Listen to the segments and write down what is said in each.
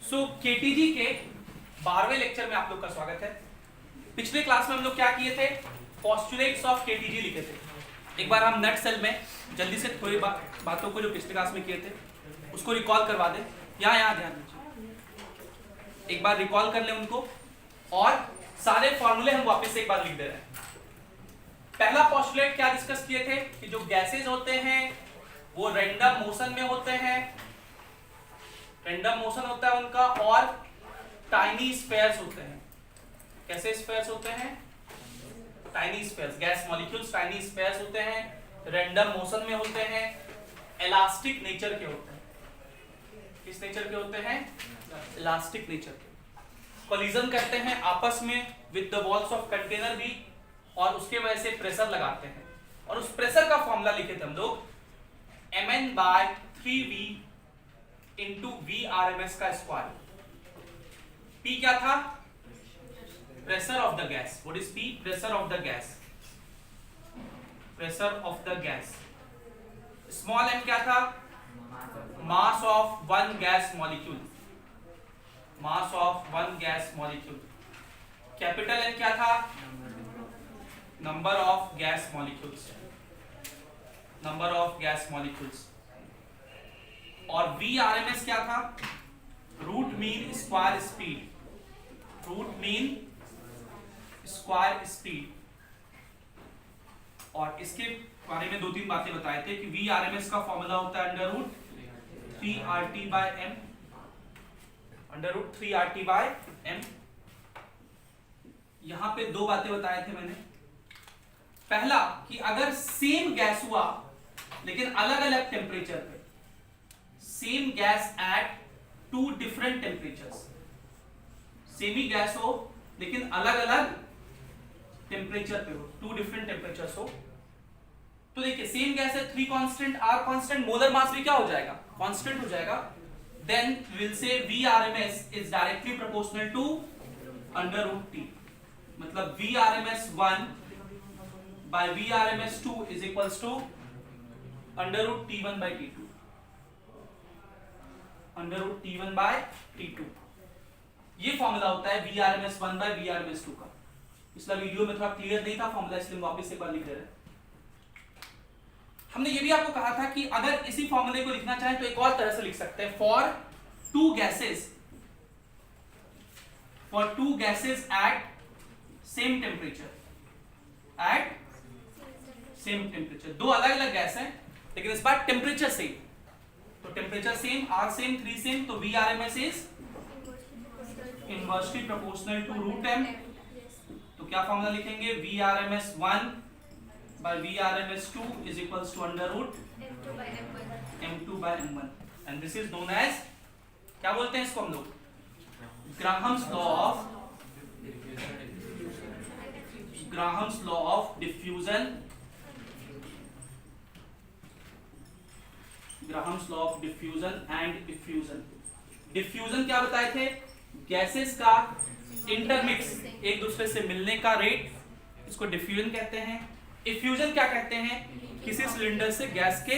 KTG के 12वें lecture में आप लोग का स्वागत है। पिछले क्लास में हम लोग क्या किए थे, पोस्टुलेट्स ऑफ केटीजी लिखे थे। एक बार हम नट सेल में जल्दी से थोड़ी बातों को जो पिछले क्लास में किए थे उसको रिकॉल करवा दें। यहाँ ध्यान दीजिए, एक बार रिकॉल कर लें उनको और सारे फॉर्मूले हम वापस से एक बार लिख दे रहे हैं। पहला पोस्टुलेट क्या डिस्कस किए थे कि जो गैसेज होते हैं वो रैंडम मोशन में होते हैं, रैंडम मोशन होता है उनका, और टाइनी स्फेयर्स होते हैं। कैसे स्फेयर्स होते हैं? Tiny spheres. Gas molecules tiny spheres होते हैं, रैंडम मोशन में होते हैं, इलास्टिक नेचर के होते हैं। किस नेचर के होते हैं? इलास्टिक नेचर के। कोलिजन करते हैं आपस में with the walls of container भी, और उसके वजह से प्रेशर लगाते हैं, और उस प्रेशर का फॉर्मूला लिखे थे हम लोग Mn/3V इंटू VRMS का स्क्वायर। P क्या था? Pressure of the gas. What is P? Pressure of the gas. Pressure of the gas. Small m क्या था? Mass of one gas molecule. Mass of one gas molecule. Capital N क्या था? Number of gas molecules. Number of gas molecules. और VRMS क्या था? Root mean square speed. Root mean square speed. और इसके बारे में दो तीन बातें बताए थे कि VRMS का फॉर्मूला होता है under root 3RT/m। Under root 3RT/m। यहां पे दो बातें बताए थे मैंने। पहला कि अगर सेम गैस हुआ लेकिन अलग अलग टेम्परेचर पे, same gas at two different temperatures, same ही गैस हो लेकिन अलग अलग टेम्परेचर पे हो, टू डिफरेंट टेम्परेचर्स हो, तो देखिए सेम गैस है, 3 constant, R constant, molar mass भी क्या हो जाएगा? कांस्टेंट हो जाएगा। Then we will say VRMS is directly proportional to under root T। मतलब VRMS1 by VRMS2 is equals to under root T1 by T2। under root T1 by T2 ये formula होता है VRMS1 by VRMS2 का। पिछला video में थोड़ा clear नहीं था फॉर्मूला, इसलिए वापस एक बार लिख दे रहे हैं। हमने ये भी आपको कहा था कि अगर इसी फॉर्मूले को लिखना चाहें तो एक और तरह से लिख सकते हैं। For two gases at same temperature, at same temperature. दो अलग अलग गैस हैं लेकिन इस बार टेम्परेचर सेम, तो temperature same, R same, 3 same, तो VRMS is inversely proportional to root m। तो क्या फॉर्मूला लिखेंगे? VRMS1 by VRMS2 is equals to under root M2/M1 and this is known as, क्या बोलते हैं इसको हम लोग? Graham's law of diffusion. Graham's law of diffusion and effusion. Diffusion क्या बताए थे? गैसेस का इंटरमिक्स, एक दूसरे से मिलने का रेट, इसको डिफ्यूजन कहते हैं। इफ्यूजन क्या कहते हैं? किसी सिलेंडर से गैस के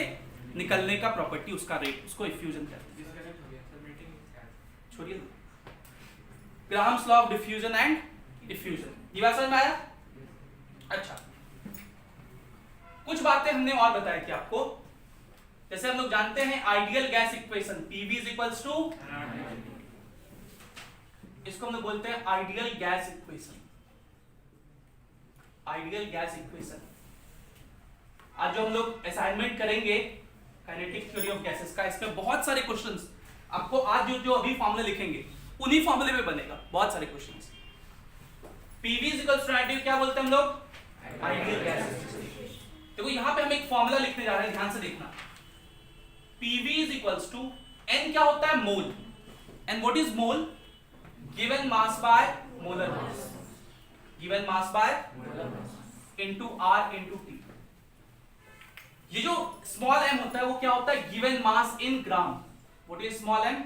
निकलने का प्रॉपर्टी, उसका रेट, उसको इफ्यूजन कहते हैं। छोड़िए, Graham's law of diffusion and effusion. ये बात समझ में आया? अच्छा, कुछ बातें हमने और बताई थी आपको। जैसे हम लोग जानते हैं ideal gas equation PV is equals to, इसको हम लोग बोलते हैं ideal gas equation. Ideal gas equation. आज जो हम लोग असाइनमेंट करेंगे काइनेटिक थ्योरी ऑफ गैसेस का, इसमें बहुत सारे क्वेश्चंस आपको आज जो अभी फॉर्मूले लिखेंगे उन्हीं फॉर्मूले में बनेगा, बहुत सारे questions. PV is equals to ideal, क्या बोलते हैं हम लोग? Ideal gas. देखो यहां पे हम एक फॉर्मूला लिखने जा रहे हैं, ध्यान से देखना। PV is equals to, N क्या होता है? मोल। And what is mole? Given mass by molar mass। Given mass by into R into T। ये जो small m होता है वो क्या होता है? Given mass in gram। What is small m?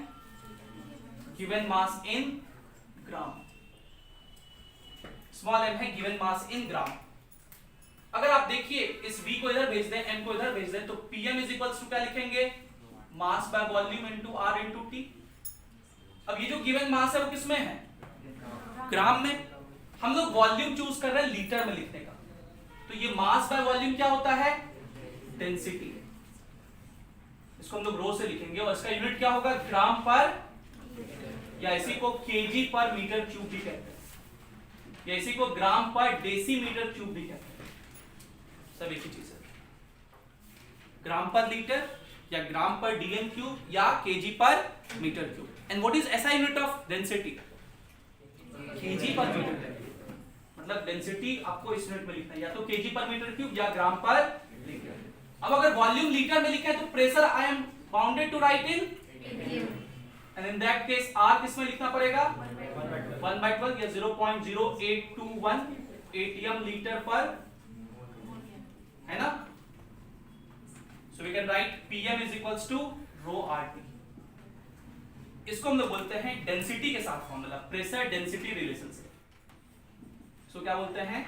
Given mass in gram। Small m है given mass in gram। अगर आप देखिए इस V को इधर भेज दें, M को इधर भेज दें, तो PM is equals to क्या लिखेंगे? Mass by volume into R into T। अब ये जो गिवन मास है वो किस में है? ग्राम में। हम लोग वॉल्यूम चूज कर रहे हैं लीटर में लिखने का, तो ये मास बाय वॉल्यूम क्या होता है? डेंसिटी। इसको हम लोग रो से लिखेंगे और इसका यूनिट क्या होगा? ग्राम पर, या इसी को केजी पर मीटर क्यूब भी कहते हैं, या इसी को ग्राम पर डेसीमीटर क्यूब भी कहते हैं, सब एक ही चीज है। ग्राम पर लीटर या ग्राम पर डीएम क्यूब या KG per metre cube. And what is SI unit of density? KG per metre. मतलब डेंसिटी आपको इस यूनिट में लिखना है, या तो केजी पर मीटर क्यूब या ग्राम पर लीटर। अब अगर वॉल्यूम लीटर में लिखा है तो pressure I am bounded to right in and in that case are किस में लिखना पड़ेगा? 1/12 या 0.0821 atm लीटर पर, है ना? So we can write PM is equals to rho RT. इसको हम लोग बोलते हैं डेंसिटी के साथ formula, pressure density relationship. So क्या बोलते हैं?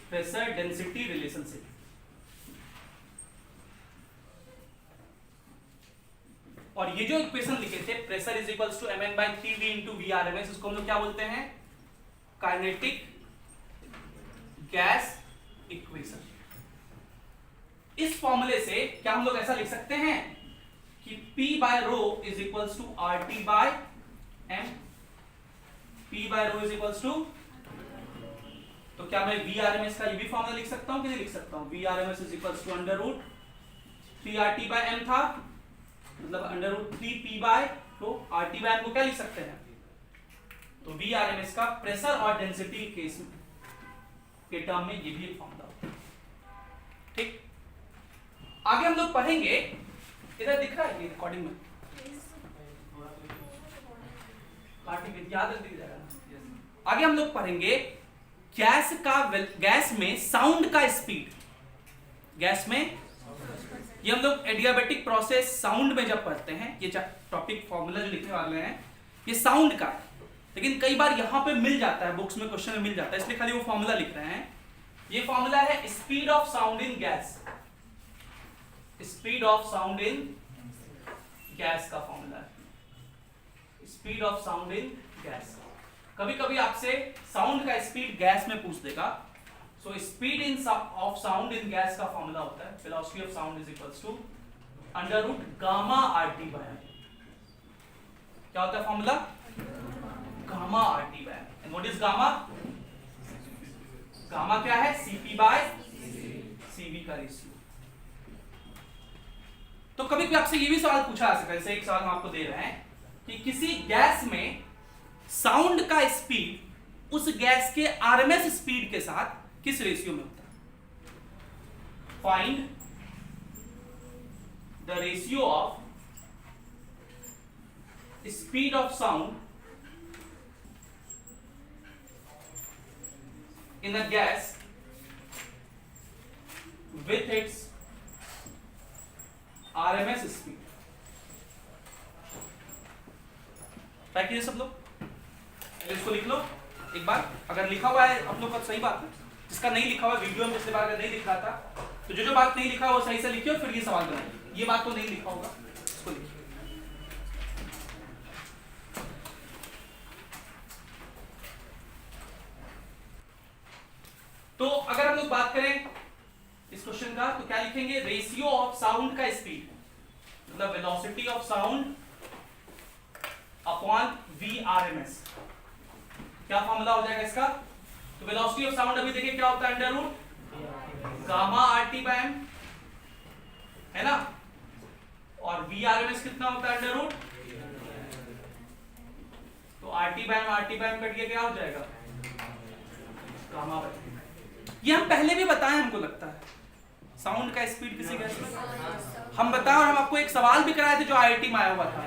Pressure density relationship. और ये जो इक्वेशन लिखे थे pressure is equals to mn/3v into VRMS, इसको हम लोग क्या बोलते हैं? Kinetic gas equation. इस फॉर्मूले से क्या हम लोग ऐसा लिख सकते हैं कि P by rho is equals to RT by M। P by rho is equals to, तो क्या मैं VRMS का ये भी फॉर्मूला लिख सकता हूं कि नहीं लिख सकता हूं? VRMS is equals to under root 3RT by M था, मतलब under root 3P by rho. RT by M को क्या लिख सकते हैं? तो VRMS का प्रेशर और डेंसिटी केस के टर्म में ये भी एक फॉर्मूला होता है। ठीक, आगे हम लोग पढ़ेंगे, इधर दिख रहा है ये रिकॉर्डिंग में? याद रख दीजिएगा ना। आगे हम लोग पढ़ेंगे गैस में साउंड का स्पीड। गैस में ये हम लोग एडियाबेटिक प्रोसेस साउंड में जब पढ़ते हैं, ये टॉपिक फॉर्मूला जो लिखने वाले हैं ये साउंड का है, लेकिन कई बार यहाँ पे मिल जाता है, बुक्स में क्वेश्चन में मिल जाता है, इसलिए खाली वो फॉर्मूला लिख रहे हैं। ये फॉर्मूला है speed of sound in gas. Speed of sound in gas का फॉर्मूला है, speed of sound in gas. कभी कभी आपसे साउंड का स्पीड गैस में पूछ देगा। So speed in of sound in gas का फॉर्मूला होता है velocity of sound is equals to under root gamma RT by M। क्या होता है formula? Gamma RT by M। And what is gamma? Gamma क्या है? CP बाय CV का ratio. तो कभी भी आपसे ये भी सवाल पूछा जा सकता है, जैसे एक सवाल हम आपको दे रहे हैं कि किसी गैस में साउंड का स्पीड उस गैस के RMS स्पीड के साथ किस रेशियो में होता है? Find the ratio of speed of sound in a gas with its RMS speed. Try कीजिए सब लोग, इसको लिख लो एक बार। अगर लिखा हुआ है आप लोग का सही बात है, जिसका नहीं लिखा हुआ वीडियो में पिछले बार अगर नहीं लिखा था तो जो बात नहीं लिखा वो सही से लिखिए और फिर ये सवाल बनाइए। ये बात तो नहीं लिखा होगा, इसको लिखिए। तो अगर हम लोग बात करें इस क्वेश्चन का तो क्या लिखेंगे? रेशियो ऑफ साउंड का स्पीड, मतलब velocity of sound upon VRMS। क्या फॉर्मूला हो जाएगा इसका? तो वेलोसिटी ऑफ साउंड अभी देखिए क्या होता है? Under root gamma RT by M, है ना? और VRMS कितना होता है? अंडर रूट, तो RT बाय M कट गया, क्या हो जाएगा? Gamma by M। ये हम पहले भी बताएं, हमको लगता है साउंड का स्पीड किसी गैस में हम बताएं, और हम आपको एक सवाल भी कराए थे जो IIT में आया हुआ था।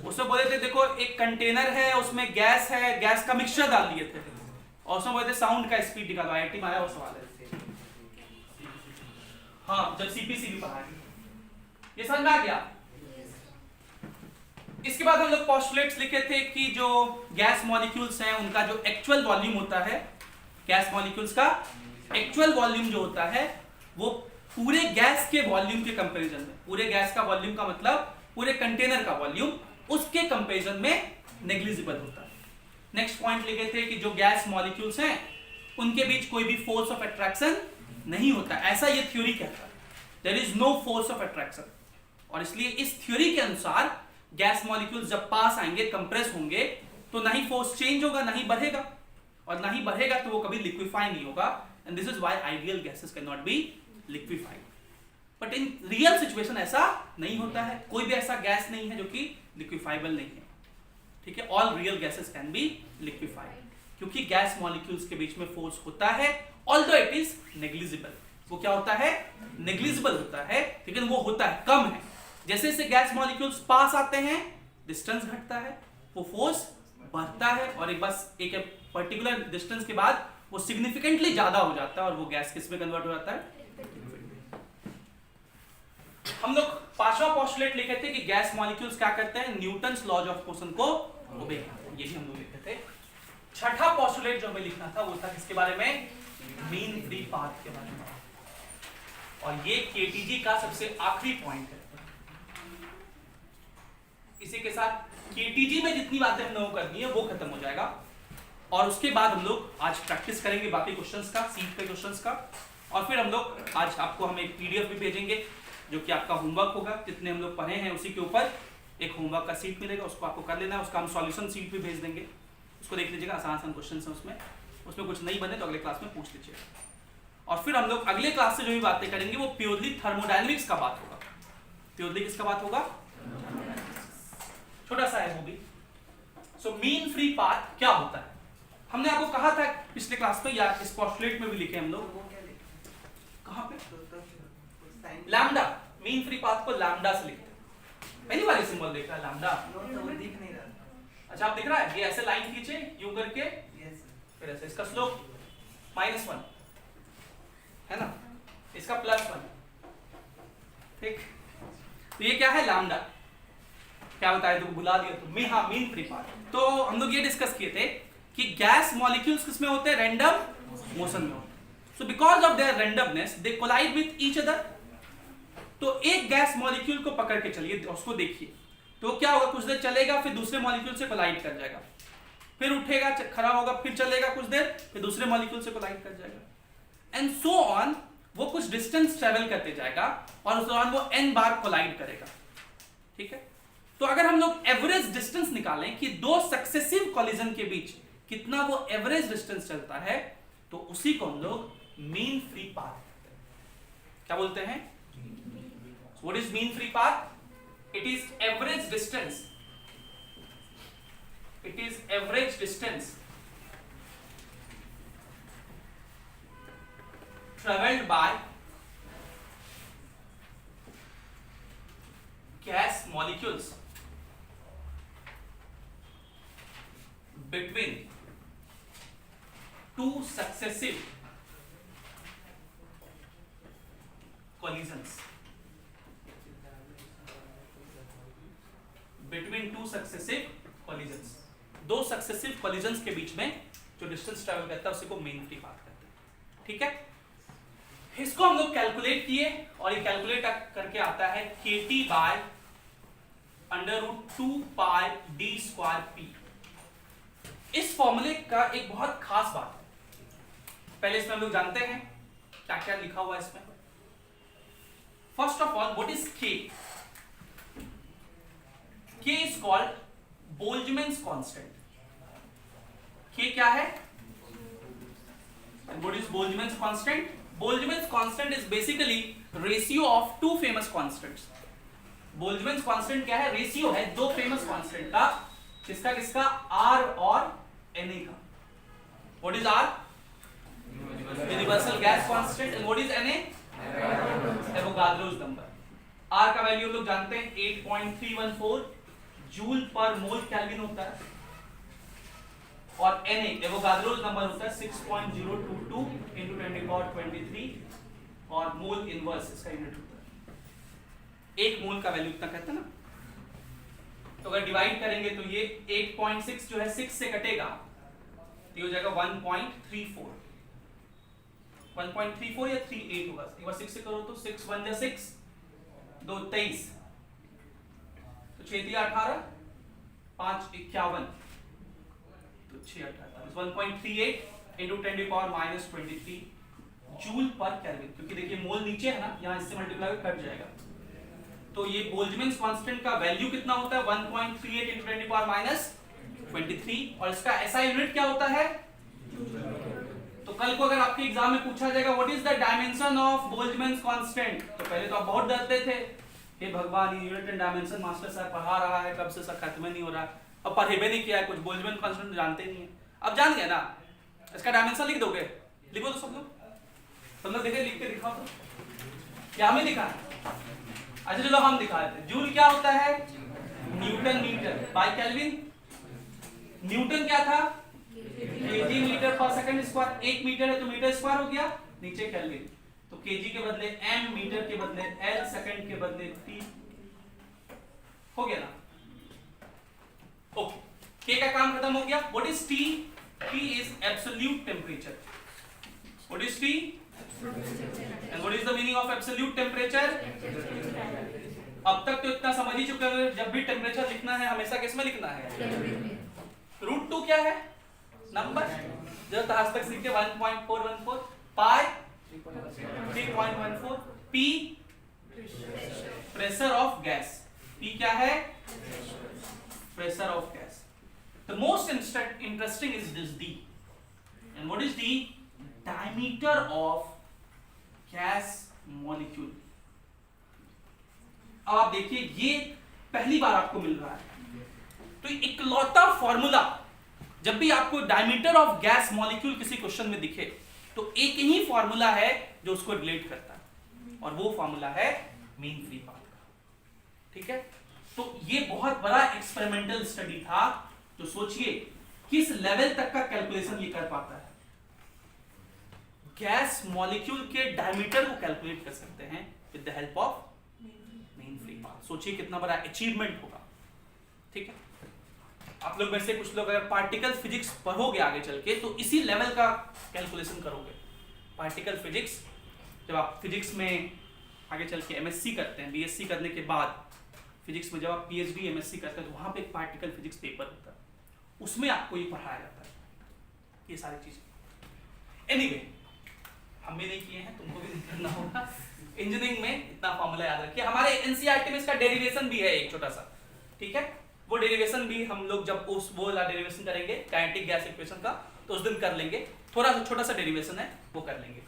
उसमें बोले थे देखो एक कंटेनर है, उसमें गैस है, गैस का मिक्सचर डाल दिए थे और उसमें बोले थे साउंड का स्पीड निकालो। IIT में आया वो सवाल है। हाँ, जब CPC भी पढ़ा ये समझ में आ गया। इसके बाद हम लोग पोस्टुलेट्स लिखे थे कि जो गैस मॉलिक्यूल्स हैं उनका जो एक्चुअल वॉल्यूम होता है, गैस मॉलिक्यूल्स का एक्चुअल वॉल्यूम जो होता है वो पूरे गैस के वॉल्यूम के कंपैरिजन में, पूरे गैस का वॉल्यूम का मतलब पूरे कंटेनर का वॉल्यूम उसके कंपैरिजन में नेग्लिजिबल होता है। नेक्स्ट पॉइंट लिखे थे कि जो गैस मॉलिक्यूल्स हैं उनके बीच कोई भी फोर्स ऑफ अट्रैक्शन नहीं होता, ऐसा ये थ्योरी कहता है, there is no force of attraction. और इसलिए इस थ्योरी के अनुसार गैस मॉलिक्यूल्स जब पास आएंगे, कंप्रेस होंगे, तो ना ही फोर्स चेंज होगा, ना ही बढ़ेगा, और ना ही बढ़ेगा तो वो कभी लिक्विफाई नहीं होगा। And this is why ideal gases can not be liquefied. But in real situation ऐसा नहीं होता है, कोई भी ऐसा गैस नहीं है जो कि लिक्विफाइबल नहीं है, ठीक है। All real gases can be liquefied, क्योंकि गैस मॉलिक्यूल्स के बीच में फोर्स होता है, ऑल्दो इट इज नेग्लिजिबल। वो क्या होता है? नेग्लिजिबल होता है, लेकिन वो होता है, कम है। जैसे जैसे गैस मॉलिक्यूल्स पास आते हैं, डिस्टेंस घटता है, वो फोर्स बढ़ता है, और एक पर्टिकुलर डिस्टेंस के बाद वो सिग्निफिकेंटली ज्यादा हो जाता है, और वो गैस किस में कन्वर्ट हो जाता है? हम लोग पांचवा पोस्टुलेट लिखे थे कि गैस मॉलिक्यूल्स क्या करते हैं? न्यूटन्स लॉज ऑफ मोशन को ओबे करते हैं, ये भी हम लोग लिखे थे। छठा पोस्टुलेट जो हमें लिखना था वो था किसके बारे में? मीन फ्री पाथ के बारे में, और ये केटीजी का सबसे आखिरी पॉइंट है। इसी के साथ केटीजी में जितनी बातें हम लोगों को करनी है वो खत्म हो जाएगा, और उसके बाद हम लोग आज प्रैक्टिस करेंगे बाकी क्वेश्चंस का, सीट पे क्वेश्चंस का, और फिर हम लोग आज आपको हम एक पीडीएफ भी भेजेंगे जो कि आपका होमवर्क होगा, जितने हम लोग पढ़े हैं उसी के ऊपर एक होमवर्क का सीट मिलेगा, उसको आपको कर लेना है। उसका हम सॉल्यूशन सीट भी भेज देंगे, उसको देख लीजिएगा, आसान आसान क्वेश्चन है उसमें कुछ नहीं बने तो अगले क्लास में पूछ लीजिएगा। और फिर हम लोग अगले क्लास से जो भी बातें करेंगे वो प्योरली थर्मोडायनेमिक्स का बात होगा। प्योरली किसका बात होगा? छोटा सा है वो भी। सो मीन फ्री पाथ क्या होता है? हमने आपको कहा था पिछले क्लास में, या इस पोस्टुलेट में भी लिखे हम लोग, कहां पे? लैम्डा। मीन फ्री पाथ को लैम्डा से लिखते हैं। पहली बार ये सिंबल देख रहा है लैम्डा? दिख नहीं रहा। अच्छा, आप दिख रहा है? ये ऐसे लाइन खींचे यूं करके, फिर ऐसे इसका स्लोप -1 है ना, इसका +1, ठीक। तो ये क्या है? लैम्डा। क्या बताया तो भुला दिया तो मीन फ्री पाथ। तो हम लोग ये डिस्कस किए थे कि गैस मॉलिक्यूल्स किसमें होते हैं? रैंडम मोशन में होते हैं। So because of their randomness they collide with each other. तो एक गैस मॉलिक्यूल को पकड़ के चलिए, उसको देखिए, तो क्या होगा? कुछ देर चलेगा, फिर दूसरे मॉलिक्यूल से कोलाइड कर जाएगा, फिर उठेगा, खड़ा होगा, फिर चलेगा कुछ देर, फिर दूसरे मॉलिक्यूल से कोलाइड कर जाएगा, एंड सो ऑन। वो कुछ डिस्टेंस ट्रेवल करते जाएगा, और उस दौरान वो n बार कोलाइड करेगा, ठीक है। तो अगर हम लोग एवरेज डिस्टेंस निकालें कि दो सक्सेसिव कोलिजन के बीच कितना वो एवरेज डिस्टेंस चलता है, तो उसी को हम लोग मीन फ्री पाथ कहते हैं। क्या बोलते हैं? What is mean free path? It is average distance, it is average distance traveled by gas molecules between two successive collisions, between two successive collisions, दो सक्सेसिव collisions के बीच में जो डिस्टेंस ट्रेवल करता है उसी को मीन फ्री पाथ कहते हैं, ठीक है। इसको हम लोग कैलकुलेट किए, और ये कैलकुलेट करके आता है kT बाय √2 पाई d²p। इस फॉर्मूले का एक बहुत खास बात है, पहले इसमें हम लोग जानते हैं क्या क्या लिखा हुआ है इसमें। First of all, what is k? k is called Boltzmann's constant. k क्या है? What is Boltzmann's constant? Boltzmann's constant is basically ratio of two famous constants. Boltzmann's constant क्या है? रेशियो है दो फेमस कांस्टेंट का, किसका किसका? R और Na का। What is R? Universal gas constant. And what is Na? Avogadro's number. R का वैल्यू हम लोग जानते हैं 8.314 जूल पर मोल केल्विन होता है, और Na एवोगाड्रोस नंबर होता है 6.022 into 10⁻23, और मोल इनवर्स इसका यूनिट होता है। एक मोल का वैल्यू इतना कहते हैं ना, तो अगर डिवाइड करेंगे तो ये 8.6 जो है 6 से कटेगा तो ये हो जाएगा 1.34 या 38 होगा। एक बार 6 से करो तो 6 1 जा 6, 2 23, तो 6 3 18, 51, तो 6 1.38 into 10 to power minus 23 joule per kelvin, क्योंकि देखिए मोल नीचे है ना, यहाँ इससे मल्टीप्लाई कट जाएगा। तो ये बोल्ट्जमैन कांस्टेंट का वैल्यू कितना होता है 1.38 इंटू 10 टू पावर माइनस 23, और इसका एसआई यूनिट क्या होता है। तो कल को अगर आपके एग्जाम में पूछा जाएगा what is the dimension of Boltzmann constant, तो पहले तो आप बहुत डरते थे, हे भगवान ये यूनिट एंड डायमेंशन मास्टर साहब पढ़ा रहा है कब से सब खत्म नहीं हो रहा, अब पढ़े भी नहीं किया है कुछ, बोल्ट्जमैन कांस्टेंट जानते नहीं है, अब जान गए ना। इसका डायमेंशन लिख दोगे, लिखो तो सब लोग देखे, लिख के दिखाओ तो क्या हमें दिखा। अच्छा चलो हम दिखाते हैं। जूल क्या होता है, newton metre by kelvin, newton क्या था KG metre per second square, 1 metre है तो मीटर स्क्वायर हो गया, नीचे केल्विन, तो केजी के बदले एम, मीटर के बदले एल, सेकंड के बदले टी, हो गया ना। ओके, के का काम खत्म हो गया। What is T, T is absolute temperature, what is T and what is the meaning of absolute temperature. अब तक तो इतना समझ ही चुके हैं, जब भी टेम्परेचर लिखना है हमेशा किस में लिखना है, √2 क्या है नंबर, जो आज तक सीखे 1.414, पाई 3.14, P pressure of gas, P क्या है pressure of gas. The most interesting is this D, and what is D, diameter of gas molecule. अब आप देखिए ये पहली बार आपको मिल रहा है, तो इकलौता फॉर्मूला जब भी आपको डायमीटर ऑफ गैस मॉलिक्यूल किसी क्वेश्चन में दिखे तो एक ही फॉर्मूला है जो उसको रिलेट करता है, और वो फॉर्मूला है मीन फ्री पाथ का, ठीक है। तो ये बहुत बड़ा एक्सपेरिमेंटल स्टडी था, तो सोचिए किस लेवल तक का कैलकुलेशन ये कर पाता है। गैस मॉलिक्यूल के डायमीटर को कैलकुलेट कर सकते हैं with the help of mean free path. सोचिए कितना बड़ा अचीवमेंट होगा, ठीक है। आप लोग में से कुछ लोग अगर पार्टिकल फिजिक्स पढ़ोगे आगे चल के तो इसी लेवल का कैलकुलेशन करोगे। पार्टिकल फिजिक्स, जब आप फिजिक्स में आगे चल के एमएससी करते हैं, बीएससी करने के बाद फिजिक्स में जब आप पीएचडी एमएससी करते हैं तो वहां पे एक पार्टिकल फिजिक्स पेपर होता है, उसमें आपको ये पढ़ाया जाता है ये सारी चीजें। एनीवे, हम भी नहीं किए हैं, तुमको भी नहीं करना होगा। इंजीनियरिंग में इतना फॉर्मूला याद रखिए। हमारे एनसीईआरटी में इसका डेरिवेशन भी है एक छोटा सा, ठीक है। वो डेरिवेशन भी हम लोग जब उस वो वाला डेरिवेशन करेंगे काइनेटिक गैस इक्वेशन का तो उस दिन कर लेंगे, थोड़ा सा छोटा सा डेरिवेशन है वो कर लेंगे।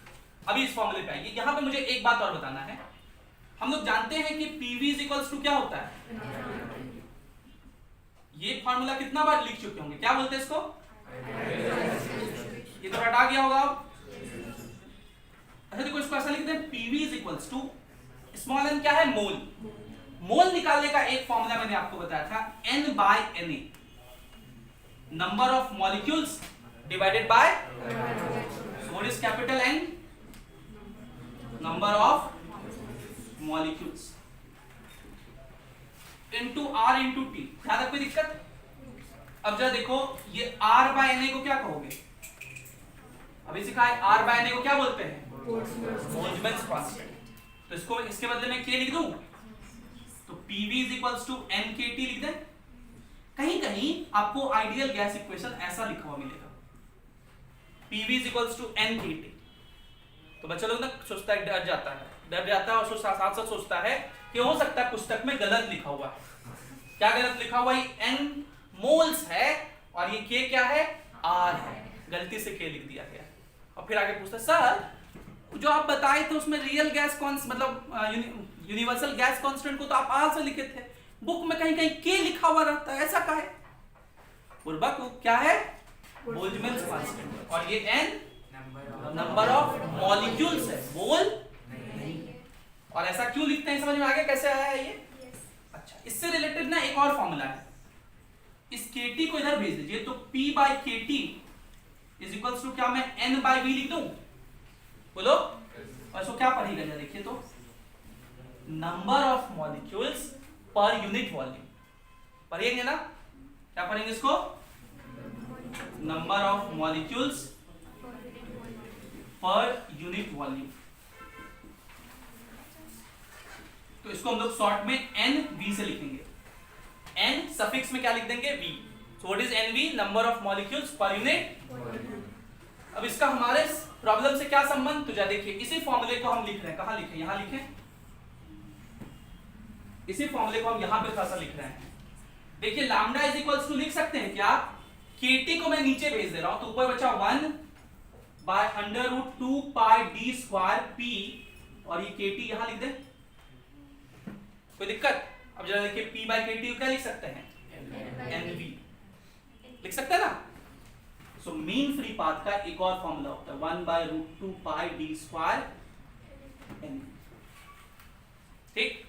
अभी इस फॉर्मूले पे आइए। यहाँ पे मुझे एक बात और बताना है, हम लोग जानते हैं कि पीवी इज इक्वल्स टू क्या होता है, ये फॉर्मूला कितना बार लिख चुके होंगे, क्या बोलते हैं इसको, ये तो हटा गया होगा। अच्छा देखो इसको ऐसा लिखते हैं, PV is equals to small N क्या है, मोल। मोल निकालने का एक फॉर्मूला मैंने आपको बताया था, n by Na, number of molecules divided by what is capital N, number of molecules into R into T। ध्यान रखो, कोई दिक्कत। अब जरा देखो ये R बाय Na को क्या कहोगे, अभी सिखा है R बाय Na को क्या बोलते हैं, बोल्ट्जमैन कांस्टेंट। तो इसको इसके बदले में K लिख दूं तो PV is equals to NKT लिख दें। कहीं कहीं आपको आइडियल गैस इक्वेशन ऐसा लिखा हुआ मिलेगा, PV is equals to NKT। तो बच्चा लोग ना सोचता है, डर जाता है और साथ साथ सोचता है कि हो सकता है पुस्तक में गलत लिखा हुआ है। क्या गलत लिखा हुआ है, N मोल्स है और ये K क्या है, R है, गलती से K लिख दिया गया। और फिर आगे पूछता है सर जो आप बताए थे उसमें रियल गैस मतलब यूनिवर्सल गैस कांस्टेंट को तो आप R से लिखे थे, बुक में कहीं कहीं K लिखा हुआ रहता है, ऐसा काहे। बुर्बक क्या है, बोल्ट्जमैन कांस्टेंट, और ये N नंबर ऑफ मॉलिक्यूल्स है, मोल नहीं। और ऐसा क्यों लिखते हैं, समझ में आ गया कैसे आया है ये। अच्छा, इससे रिलेटेड ना एक और फॉर्मूला है, इस KT को इधर भेज दीजिए, तो P by KT is equals to क्या, मैं N बाय V लिख दूं, बोलो। और इसको क्या पढ़ेगा जरा देखिए तो, number of molecules per unit volume. पढ़ेंगे ना, क्या पढ़ेंगे इसको, number of molecules per unit volume. तो इसको हम लोग शॉर्ट में NV से लिखेंगे, N सफिक्स में क्या लिख देंगे, V। So what is NV? Number of molecules per unit. अब इसका हमारे प्रॉब्लम से क्या संबंध? तो जा देखिए, इसी फॉर्मूले को हम लिख रहे हैं, कहां लिखें? यहां लिखें। इसी फॉर्मूले को हम यहां पे थोड़ा सा लिख रहे हैं। देखिए लैम्डा इज इक्वल्स टू लिख सकते हैं क्या? केटी को मैं नीचे भेज दे रहा हूं, तो ऊपर बचा 1/√2 पाई d स्क्वायर p, और ये केटी यहां लिख दे, कोई दिक्कत? अब जरा देखिए p/kt को क्या लिख सकते हैं? nv लिख सकते हैं ना। सो मीन फ्री पाथ का एक और फॉर्मूला होता है 1/√2 पाई d स्क्वायर nv। ठीक,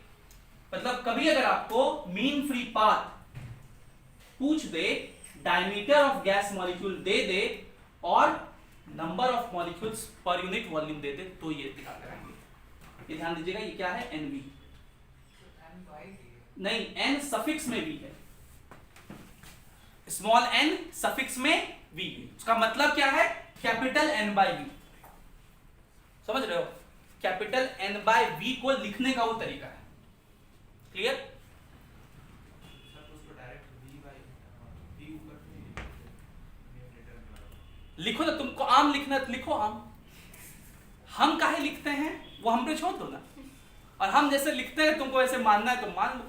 मतलब कभी अगर आपको मीन फ्री पाथ पूछ दे, डायमीटर ऑफ गैस मॉलिक्यूल दे दे और number of molecules per unit volume दे दे, तो ये दिखा कराएंगे। ये ध्यान दीजिएगा, ये क्या है? एनवी नहीं, एन सफिक्स में वी है, स्मॉल एन सफिक्स में वी। उसका मतलब क्या है? Capital N by V. समझ रहे हो? कैपिटल एन बाय वी को लिखने का वो तरीका है। क्लियर? लिखो ना, तुमको आम लिखना लिखो आम। हम काहे लिखते हैं वो हम पे छोड़ दो ना, और हम जैसे लिखते हैं तुमको वैसे मानना है तो मान लो।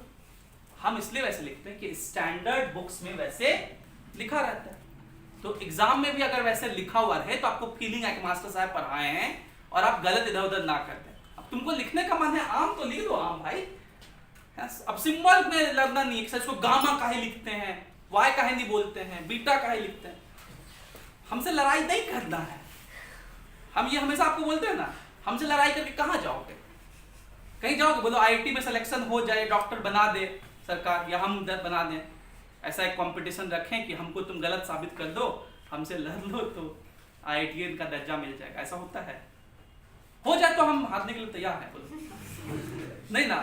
हम इसलिए वैसे लिखते हैं कि स्टैंडर्ड बुक्स में वैसे लिखा रहता है, तो एग्जाम में भी अगर वैसे लिखा हुआ रहे तो आपको फीलिंग है कि मास्टर साहब पढ़ाए हैं और आप गलत इधर उधर ना करते। अब तुमको लिखने का मन है आम, तो लिख दो आम भाई। अब सिंबल में लगना नहीं है, इसको गामा काहे लिखते हैं, वाई काहे नहीं बोलते हैं, बीटा काहे लिखते हैं। हमसे लड़ाई नहीं करना है। हम ये हमेशा आपको बोलते हैं ना, हमसे लड़ाई करके कहाँ जाओगे? कहीं जाओगे? बोलो आईआईटी में सिलेक्शन हो जाए, डॉक्टर बना दे सरकार, या हम बना दें। ऐसा एक कंपटीशन रखें कि हमको तुम गलत साबित कर दो, हमसे लड़ लो, तो आईआईटीएन का दर्जा मिल जाएगा। ऐसा होता है? हो जाए तो हम हारने के लिए तैयार हैं। बोलो नहीं ना,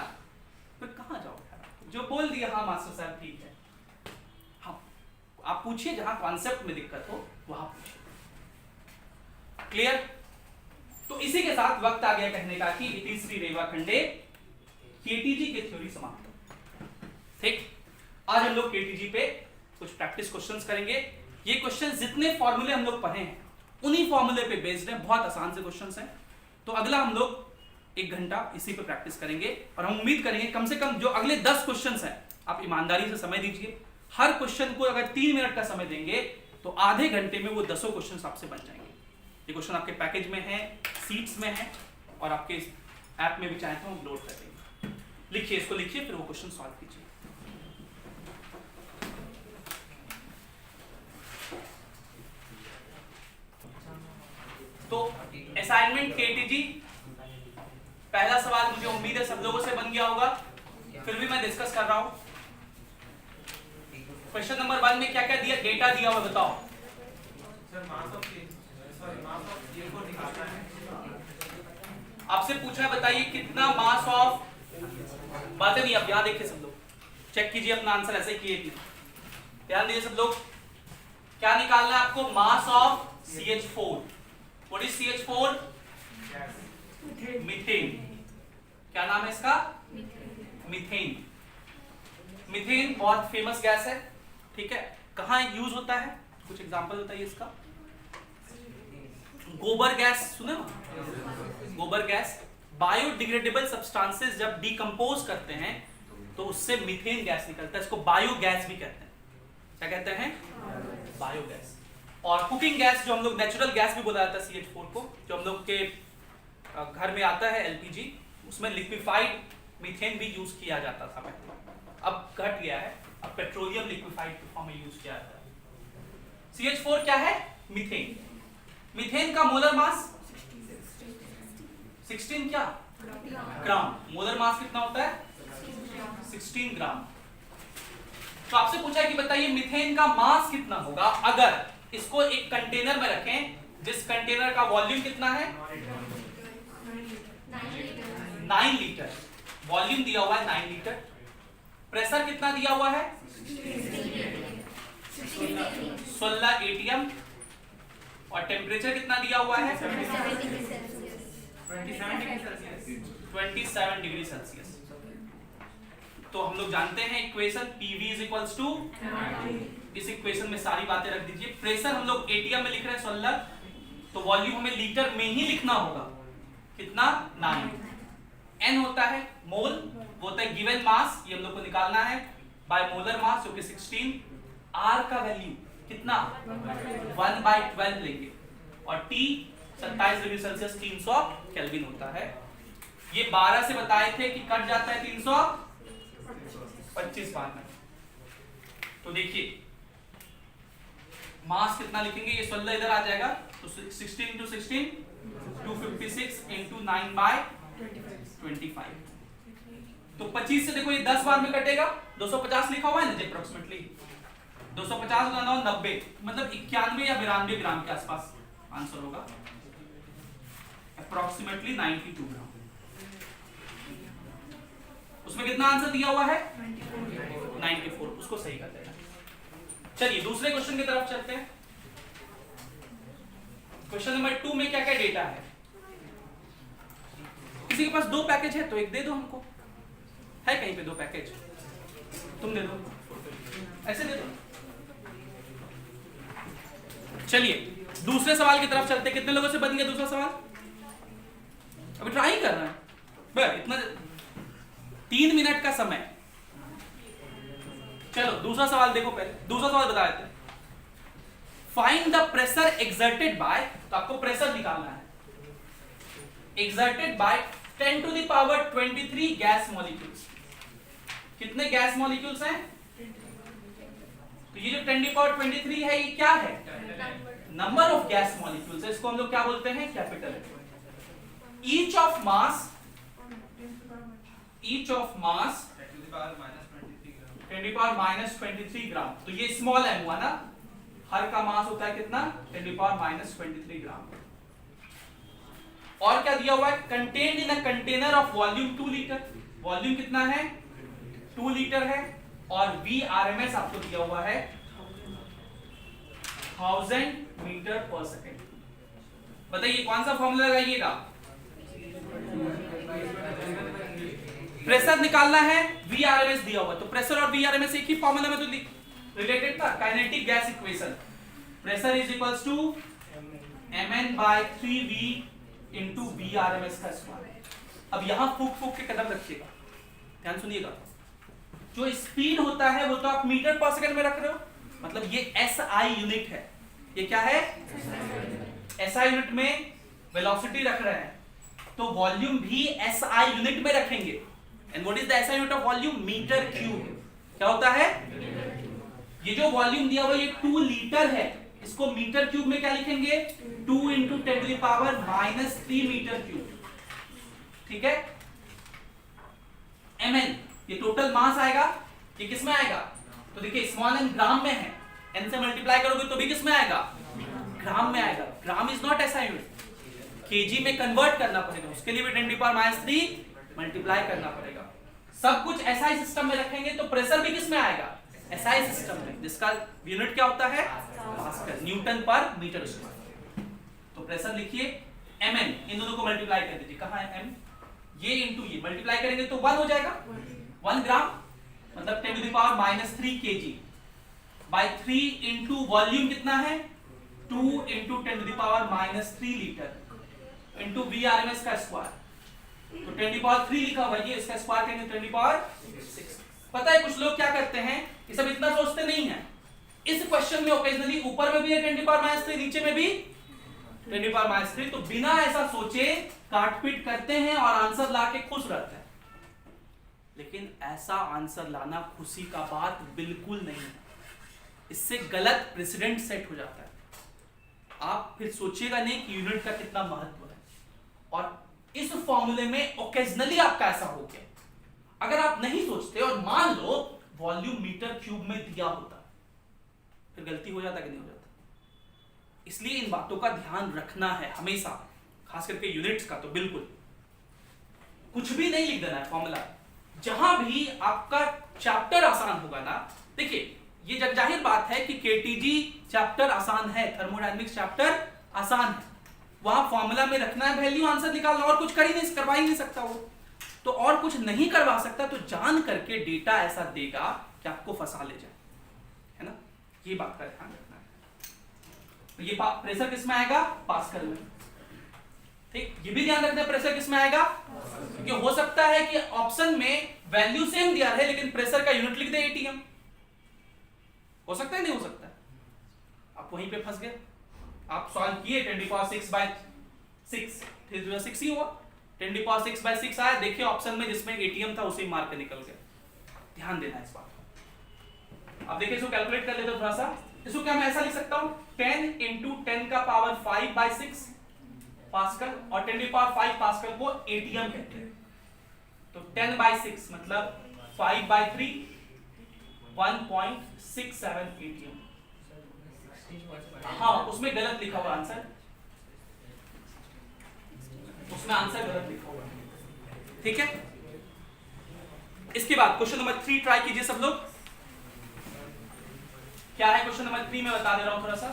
फिर कहाँ जाओगे? जो बोल दिया हाँ मास्टर साहब ठीक है। हाँ, आप पूछिए जहां कॉन्सेप्ट में दिक्कत हो वहां पूछिए। क्लियर? तो इसी के साथ वक्त आ गया कहने का कि इति श्री रेवाखंडे केटीजी की थ्योरी समाप्त। ठीक, आज हम लोग केटीजी पे कुछ प्रैक्टिस क्वेश्चंस करेंगे। ये क्वेश्चन जितने फॉर्मूले हम लोग पढ़े हैं उन्हीं फॉर्मूले पे बेस्ड हैं, बहुत आसान से क्वेश्चंस हैं। तो अगला हम लोग 1 घंटा इसी पे प्रैक्टिस करेंगे, और हम उम्मीद करेंगे कम से कम जो अगले 10 क्वेश्चंस हैं आप ईमानदारी से समय दीजिए। हर क्वेश्चन को अगर 3 मिनट का समय देंगे तो आधे घंटे में वो 10 क्वेश्चंस आपसे बन जाएंगे। ये क्वेश्चन आपके पैकेज में है, सीट्स में है, और आपके ऐप में भी चाहे तो हम लोड कर देंगे। लिखिए, इसको लिखिए, फिर वो क्वेश्चन सॉल्व कीजिए। तो असाइनमेंट केटीजी, पहला सवाल मुझे उम्मीद है सब लोगों से बन गया होगा, फिर भी मैं डिस्कस कर रहा हूं। क्वेश्चन नंबर 1 में क्या क्या दिया, डेटा दिया हुआ, बताओ। आपसे पूछा है बताइए कितना मास ऑफ, बातें नहीं, अब यहां देखिए सब लोग, चेक कीजिए अपना आंसर, ऐसे किए थे, ध्यान दीजिए सब लोग। क्या निकालना है आपको? Mass of CH4। What is CH4? Methane. क्या नाम है इसका? मीथेन। मीथेन बहुत फेमस गैस है, ठीक है। कहां यूज होता है? कुछ एग्जांपल बताइए इसका। गोबर गैस सुने ना? गोबर गैस, बायोडिग्रेडेबल सब्सटेंसेस जब डिकम्पोज करते हैं तो उससे मीथेन गैस निकलता है, इसको बायोगैस भी कहते हैं। क्या कहते हैं? बायोगैस। और कुकिंग गैस, जो हम लोग नेचुरल गैस भी बोला जाता है CH4 को, जो हम लोग के घर में आता है LPG, उसमें लिक्विफाइड मीथेन भी यूज किया जाता था पहले, अब घट गया है, अब पेट्रोलियम लिक्विफाइड के फॉर्म में यूज किया जाता है। CH4 क्या है? मीथेन। मीथेन का मोलर मास 16 क्या? ग्राम। मोलर मास कितना होता है? 16 ग्राम। तो आपसे पूछा है कि बताइए मीथेन का मास कितना होगा अगर इसको एक कंटेनर में रखें, जिस कंटेनर का वॉल्यूम कितना है? 9 लीटर। वॉल्यूम दिया हुआ है 9 लीटर। प्रेशर कितना दिया हुआ है? 16 ATM। और टेम्परेचर कितना दिया हुआ है? 27 डिग्री सेल्सियस। तो हम लोग जानते हैं equation PV is equals to, इस इक्वेशन में सारी बातें रख दीजिए। प्रेशर हम लोग एटीएम में लिख रहे हैं 16, तो वॉल्यूम हमें लीटर में ही लिखना होगा। कितना? 9। N होता है मोल, वो होता है गिवन मास, ये हम लोग को निकालना है बाय मोलर मास जो कि 16। R का वैल्यू कितना? 1/12 लेंगे, और T 27 डिग्री सेल्सियस 300 केल्विन होता है। ये 12 से बताए थे कि कट जाता है 325 बार में। तो देखिए मास कितना लिखेंगे, ये 16 इधर आ जाएगा, तो 16 into 16 256 into 9/25। तो 25 से देखो ये 10 बार में कटेगा, 250 लिखा हुआ है ना अप्रोक्सीमेटली, 250 गुना 9 90, मतलब 91 या 92 ग्राम के आसपास आंसर होगा, अप्रोक्सीमेटली 92 ग्राम। उसमें कितना आंसर दिया हुआ है? 94, उसको सही कर देना। चलिए दूसरे क्वेश्चन की तरफ चलते हैं। क्वेश्चन नंबर 2 में क्या क्या डेटा है? किसी के पास 2 पैकेज है तो एक दे दो हमको, है कहीं पे 2 पैकेज? तुम दे दो, ऐसे दे दो। चलिए दूसरे सवाल की तरफ चलते हैं। कितने लोगों से बन गया दूसरा सवाल? अभी ट्राई कर रहे हैं बस, इतना 3 मिनट का समय। चलो दूसरा सवाल देखो, पहले दूसरा सवाल बता देते हैं। Find the pressure exerted by, तो आपको प्रेशर निकालना है, exerted by 10 to the power 23 gas molecules. कितने गैस मॉलिक्यूल्स हैं? तो ये जो 10 to the power 23 है, ये क्या है? नंबर ऑफ गैस मॉलिक्यूल्स है, इसको हम लोग क्या बोलते हैं? कैपिटल है। Each of mass 10 to the power -23 ग्राम, तो ये स्मॉल m हुआ ना, हर का मास होता है कितना? 10 to the power -23 ग्राम। और क्या दिया हुआ है? Contained in a container of volume 2 litre, volume कितना है? 2 लीटर है, और VRMS आपको दिया हुआ है 1000 मीटर पर सेकेंड। बताइए कौन सा फॉर्मूला लगाइएगा? प्रेशर निकालना है, VRMS दिया हुआ, तो प्रेशर और VRMS एक ही फॉर्मूला में तो रिलेटेड था, kinetic gas equation. Pressure is equals to mn/3v into VRMS का स्क्वायर। अब यहां फूक के कदम रखिएगा, ध्यान सुनिएगा। जो स्पीड होता है वो तो आप मीटर पर सेकंड में रख रहे हो, मतलब ये SI यूनिट है। ये क्या है? SI यूनिट में वेलोसिटी रख रहे हैं, तो वॉल्यूम भी SI यूनिट में रखेंगे। And what is the SI unit of volume? Metre cube. क्या होता है? ये जो वॉल्यूम दिया हुआ ये 2 लीटर है, इसको मीटर क्यूब में क्या लिखेंगे? 2 × 10 to the power -3 metre cube. ठीक है? mn ये टोटल मास आएगा, ये किस में आएगा? तो देखिए स्मॉल n ग्राम में है, n से मल्टीप्लाई करोगे तो भी किस में आएगा? ग्राम में आएगा। Gram is not SI unit, KG में कन्वर्ट करना पड़ेगा, उसके लिए भी 10 to the power -3 मल्टीप्लाई करना पड़ेगा। सब कुछ SI सिस्टम में रखेंगे तो प्रेशर भी किस में आएगा? SI सिस्टम में, जिसका यूनिट क्या होता है? पास्कल, न्यूटन पर मीटर स्क्वायर। तो प्रेशर लिखिए mn, इन दोनों को मल्टीप्लाई कर दीजिए। कहां है m? ये इंटू ये मल्टीप्लाई करेंगे तो 1 हो जाएगा, 1 ग्राम मतलब 10 to the power -3 kg बाय 3 इंटू वॉल्यूम कितना है? 2 × 10 to the power -3 litre into VRMS का स्क्वायर, तो 10 to the power 3 लिखा हुआ है, इसका स्क्वायर करेंगे 10 to the power 6। पता है कुछ लोग क्या करते हैं, ये सब इतना सोचते नहीं है। इस क्वेश्चन में ओकेजनली ऊपर में भी है 10 to the power -3, नीचे में भी 10 to the power -3, तो बिना ऐसा सोचे काटपीट करते हैं और आंसर लाके खुश रहते हैं। लेकिन ऐसा आंसर लाना खुशी का बात बिल्कुल नहीं है, इससे गलत प्रेसिडेंट सेट हो जाता है। आप फिर सोचिएगा नहीं कि यूनिट का कितना महत्व है। और इस फॉर्मूले में ओकेजनली आपका ऐसा हो गया, अगर आप नहीं सोचते और मान लो वॉल्यूम मीटर क्यूब में दिया होता, फिर गलती हो जाता कि नहीं हो जाता। इसलिए इन बातों का ध्यान रखना है हमेशा, खास करके यूनिट्स का। तो बिल्कुल कुछ भी नहीं लिख देना है फॉर्मूला। जहां भी आपका चैप्टर आसान होगा ना, देखिए ये जग जाहिर बात है कि केटीजी चैप्टर आसान है, थर्मोडायनेमिक्स चैप्टर आसान है, वहां फॉर्मूला में रखना है वैल्यू, आंसर निकालना, और कुछ कर ही नहीं, करवा ही नहीं सकता वो। तो और कुछ नहीं करवा सकता, तो जान करके डेटा ऐसा देगा कि आपको फंसा ले जाए, है ना। ये बात का ध्यान रखना है। तो ये प्रेशर किस में आएगा? पास्कल में। ठीक, ये भी ध्यान रखना है प्रेशर किस में आएगा, क्योंकि हो सकता है कि ऑप्शन में वैल्यू सेम दिया है लेकिन प्रेशर का यूनिट लिख दे एटीएम। हो सकता है, नहीं हो सकता है? आप वहीं पे फंस गए। आप सॉल्व किए 10⁻6/6, 6 ही हुआ, 10⁻6/6 आया। देखिए ऑप्शन में जिसमें एटीएम था उसे मार के निकल गया। ध्यान देना इस बात को। अब देखिए इसको कैलकुलेट कर लेते हो थोड़ा सा। इसको क्या मैं ऐसा लिख सकता हूं, 10 × 10⁵ पास्कल, और 10⁵ पास्कल को एटीएम कहते हैं। तो 10/6 मतलब 5/3, 1.67 एटीएम। हाँ, उसमें गलत लिखा हुआ आंसर, उसमें आंसर गलत लिखा हुआ है। ठीक है, इसके बाद क्वेश्चन नंबर 3 ट्राई कीजिए सब लोग। क्या है क्वेश्चन नंबर 3 में बता दे रहा हूं थोड़ा सा।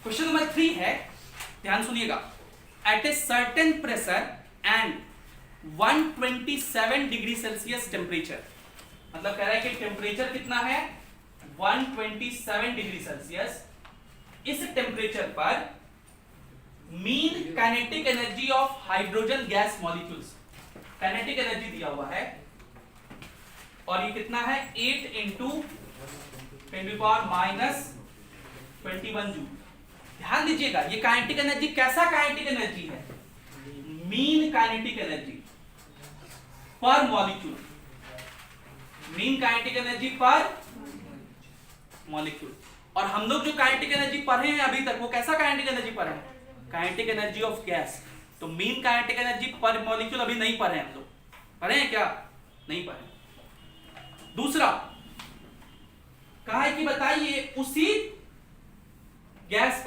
क्वेश्चन नंबर 3 है, ध्यान सुनिएगा। At a certain pressure and 127 degree Celsius temperature, मतलब कह रहा है कि टेम्परेचर कितना है 127 डिग्री सेल्सियस। इस टेम्परेचर पर mean kinetic energy of hydrogen gas molecules, kinetic energy दिया हुआ है और ये कितना है 8 × 10⁻⁻21 जूल। ध्यान दीजिएगा, ये काइनेटिक एनर्जी कैसा काइनेटिक एनर्जी है, मीन काइनेटिक एनर्जी पर मॉलिक्यूल, मीन काइनेटिक एनर्जी पर मॉलिक्यूल। और हम लोग जो काइनेटिक एनर्जी पढ़े हैं अभी तक वो कैसा काइनेटिक एनर्जी पढ़े हैं, काइनेटिक एनर्जी ऑफ गैस। तो मीन काइनेटिक एनर्जी पर मॉलिक्यूल अभी नहीं पढ़े हम लोग, पढ़े हैं क्या, नहीं पढ़े। दूसरा कहा है कि बताइए उसी गैस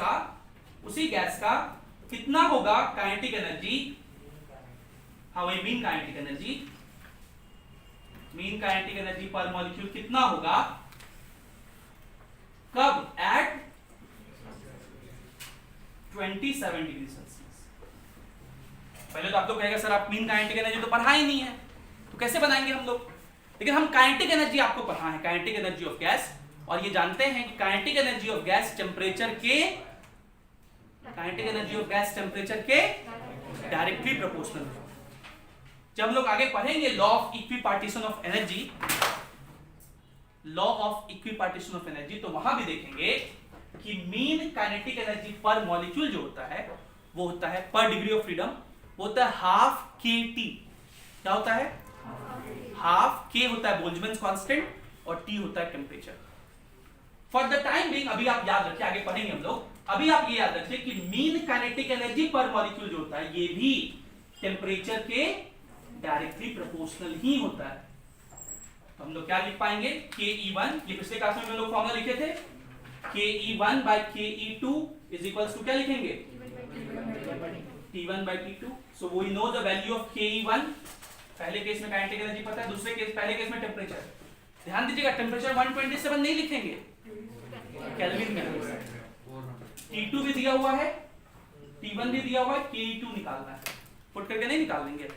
का कितना होगा काइनेटिक एनर्जी, हाँ वही मीन काइनेटिक एनर्जी पर मॉलिक्यूल कितना होगा, कब, एट 27 डिग्री सेल्सियस। पहले तो आप लोग कहेंगे सर आप मीन काइनेटिक एनर्जी तो पढ़ा ही नहीं है, तो कैसे बनाएंगे हम लोग। लेकिन हम काइनेटिक एनर्जी आपको पढ़ा है, काइनेटिक एनर्जी ऑफ गैस, और ये जानते हैं कि kinetic energy of gas temperature के डायरेक्टली प्रोपोर्शनल है। जब हम लोग आगे पढ़ेंगे law of equipartition of energy, तो वहां भी देखेंगे कि मीन काइनेटिक एनर्जी पर मॉलिक्यूल जो होता है वो होता है पर डिग्री ऑफ फ्रीडम, वो होता है ½ kT। क्या होता है, ½ K होता है बोल्ट्जमैन कांस्टेंट और T होता है temperature. For the time being अभी आप याद रखिए, आगे पढ़ेंगे हम लोग, अभी आप ये याद रखिए कि मीन काइनेटिक एनर्जी पर मॉलिक्यूल जो होता है ये भी टेम्परेचर के डायरेक्टली प्रोपोर्शनल ही होता है। तो हम लोग क्या लिख पाएंगे, KE1, ये पिछले क्लास में हम लोग फॉर्मूला लिखे थे, KE1/KE2 इज इक्वल्स टू क्या लिखेंगे, T1/T2। So we know the value of KE1। पहले केस में काइनेटिक एनर्जी पता है, पहले केस में टेम्परेचर। ध्यान दीजिएगा टेम्परेचर 127 नहीं लिखेंगे, केल्विन में। T2 भी दिया हुआ है, T1 भी दिया हुआ है, KE2 निकालना है, पुट करके नहीं निकाल लेंगे,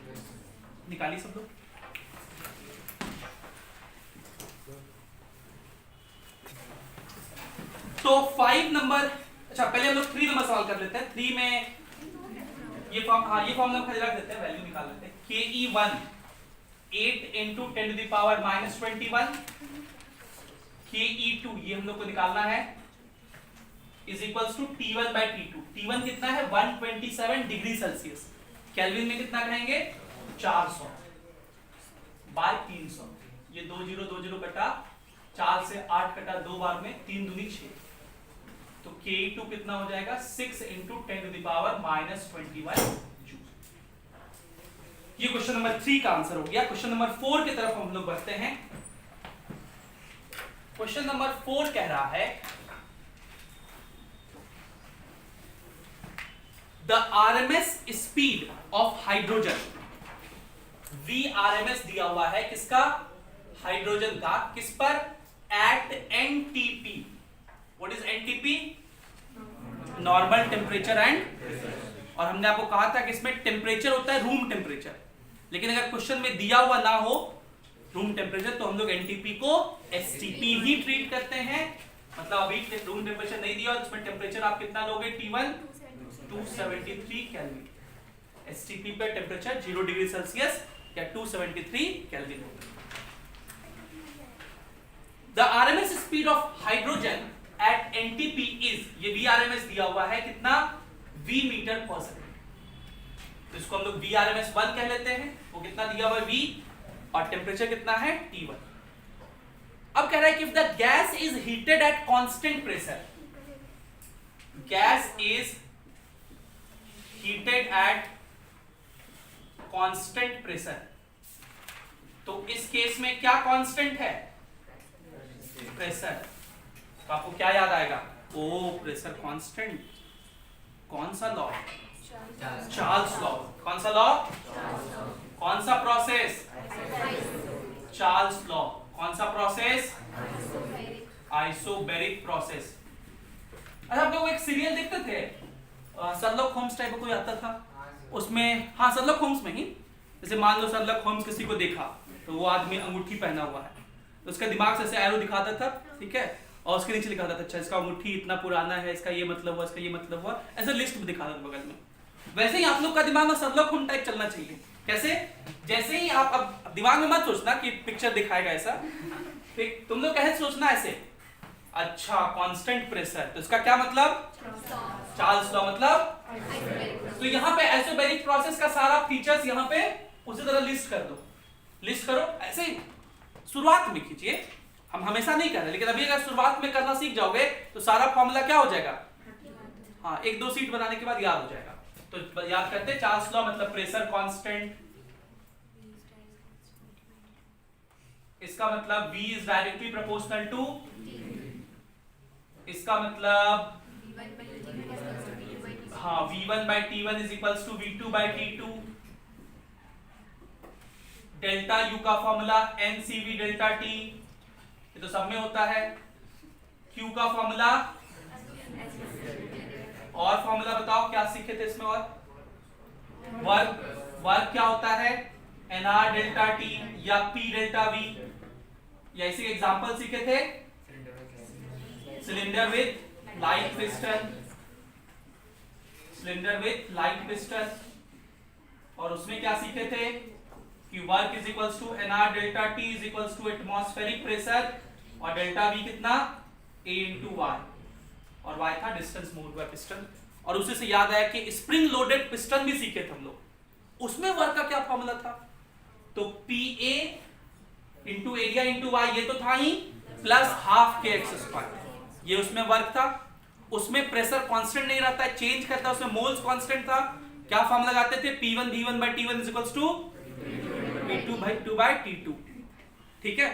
निकालिए सब लोग। तो 5 नंबर, अच्छा पहले हम लोग 3 नंबर सॉल्व कर लेते हैं। 3 में ये फॉर्म, हाँ ये फॉर्म हम खाली रख देते हैं, वैल्यू निकाल लेते हैं। KE1 8 × 10⁻⁻21, KE2 ये हम लोग को निकालना है, is equals to T1/T2। T1 कितना है 127 डिग्री सेल्सियस, केल्विन में कितना कहेंगे 400/300। ये 20 कटा 4 से 8 कटा 2 बार में 3 दूनी 6, तो KE2 कितना हो जाएगा 6 × 10⁻⁻21 जूल। ये क्वेश्चन नंबर 3 का आंसर हो गया। क्वेश्चन नंबर 4 की तरफ हम लोग बढ़ते हैं। क्वेश्चन नंबर 4 कह रहा है the RMS speed of hydrogen, VRMS दिया हुआ है किसका, हाइड्रोजन का, किस पर, at NTP। What is NTP, normal temperature and, और हमने आपको कहा था कि इसमें टेम्परेचर होता है रूम टेम्परेचर, लेकिन अगर क्वेश्चन में दिया हुआ ना हो रूम टेम्परेचर तो हम लोग एनटीपी को एसटीपी ही ट्रीट करते हैं। मतलब अभी रूम टेम्परेचर नहीं दिया और उसमें टेम्परेचर आप कितना लोगे T1 273 केल्विन, एसटीपी पे टेम्परेचर 0 डिग्री सेल्सियस या 273 केल्विन होगा। The RMS speed of hydrogen at NTP is, ये VRMS दिया हुआ है कितना, V मीटर पर सेकंड, तो इसको हम लोग VRMS 1 कह लेते हैं, वो कितना दिया हुआ है V, और टेम्परेचर कितना है T1। अब कह रहा है कि if the gas is heated at constant pressure, gas is heated at constant pressure, तो इस केस में क्या कांस्टेंट है, प्रेशर। तो आपको क्या याद आएगा, ओ प्रेशर कांस्टेंट, कौन सा लॉ, चार्ल्स लॉ, कौन सा लॉ, कौन सा प्रोसेस, चार्ल्स लॉ, कौन सा प्रोसेस, आइसोबैरिक प्रोसेस। अच्छा आप लोग एक सीरियल देखते थे शर्लॉक होम्स टाइप का कोई आता था उसमें, हाँ शर्लॉक होम्स में ही, जैसे मान लो शर्लॉक होम्स किसी को देखा तो वो आदमी अंगूठी पहना हुआ है तो उसका दिमाग से ऐसे एरो दिखाता था, ठीक है, और उसके नीचे लिखा था अच्छा इसका अंगूठी इतना पुराना है, इसका ये मतलब हुआ, इसका ये मतलब हुआ, ऐसे लिस्ट में दिखा था बगल में। वैसे ही आप लोग का दिमाग में शर्लॉक होम्स टाइप चलना चाहिए। कैसे, जैसे ही आप अब दिमाग में मत सोचना कि पिक्चर दिखाएगा ऐसा, ठीक, तुम लोग कैसे सोचना ऐसे, अच्छा कांस्टेंट प्रेशर, तो इसका क्या मतलब, चार्ल्स लॉ मतलब, तो यहाँ पे आइसोबैरिक प्रोसेस का सारा फीचर्स यहाँ पे उसी तरह लिस्ट कर दो, लिस्ट करो ऐसे ही शुरुआत में कीजिए, हम हमेशा नहीं कर रहे, लेकिन अभी अगर शुरुआत में करना सीख जाओगे तो सारा फॉर्मूला क्या हो जाएगा, हाँ एक दो सीट बनाने के बाद याद हो जाएगा। तो याद करते हैं चार्ल्स लॉ मतलब प्रेशर कांस्टेंट, इसका मतलब V is directly proportional to, इसका मतलब हाँ V1 by T1 is equals to V2 by T2, delta U का फॉर्मूला NCV डेल्टा T, ये तो सब में होता है, Q का फॉर्मूला, और फॉर्मूला बताओ क्या सीखे थे इसमें, और वर्क क्या होता है NR डेल्टा T या P डेल्टा V, या इसी एग्जांपल सीखे थे, cylinder with light piston, cylinder with light piston, और उसमें क्या सीखे थे कि work is equals to NR delta T is equals to atmospheric pressure, और डेल्टा वी कितना A इंटू वाई, और वाई था डिस्टेंस मूव्ड बाय पिस्टन। और उसी से याद आया कि स्प्रिंग लोडेड पिस्टन भी सीखे थे हम लोग, उसमें वर्क का क्या फॉर्मूला था, तो PA into area into Y, ये तो था ही, प्लस हाफ KX स्क्वायर, ये उसमें वर्क था। उसमें प्रेशर कांस्टेंट नहीं रहता है, चेंज करता है, उसमें मोल्स कांस्टेंट था। क्या फॉर्मूला लगाते थे, P1 V1 by T1 is equals to P2 by 2 by T2, ठीक है,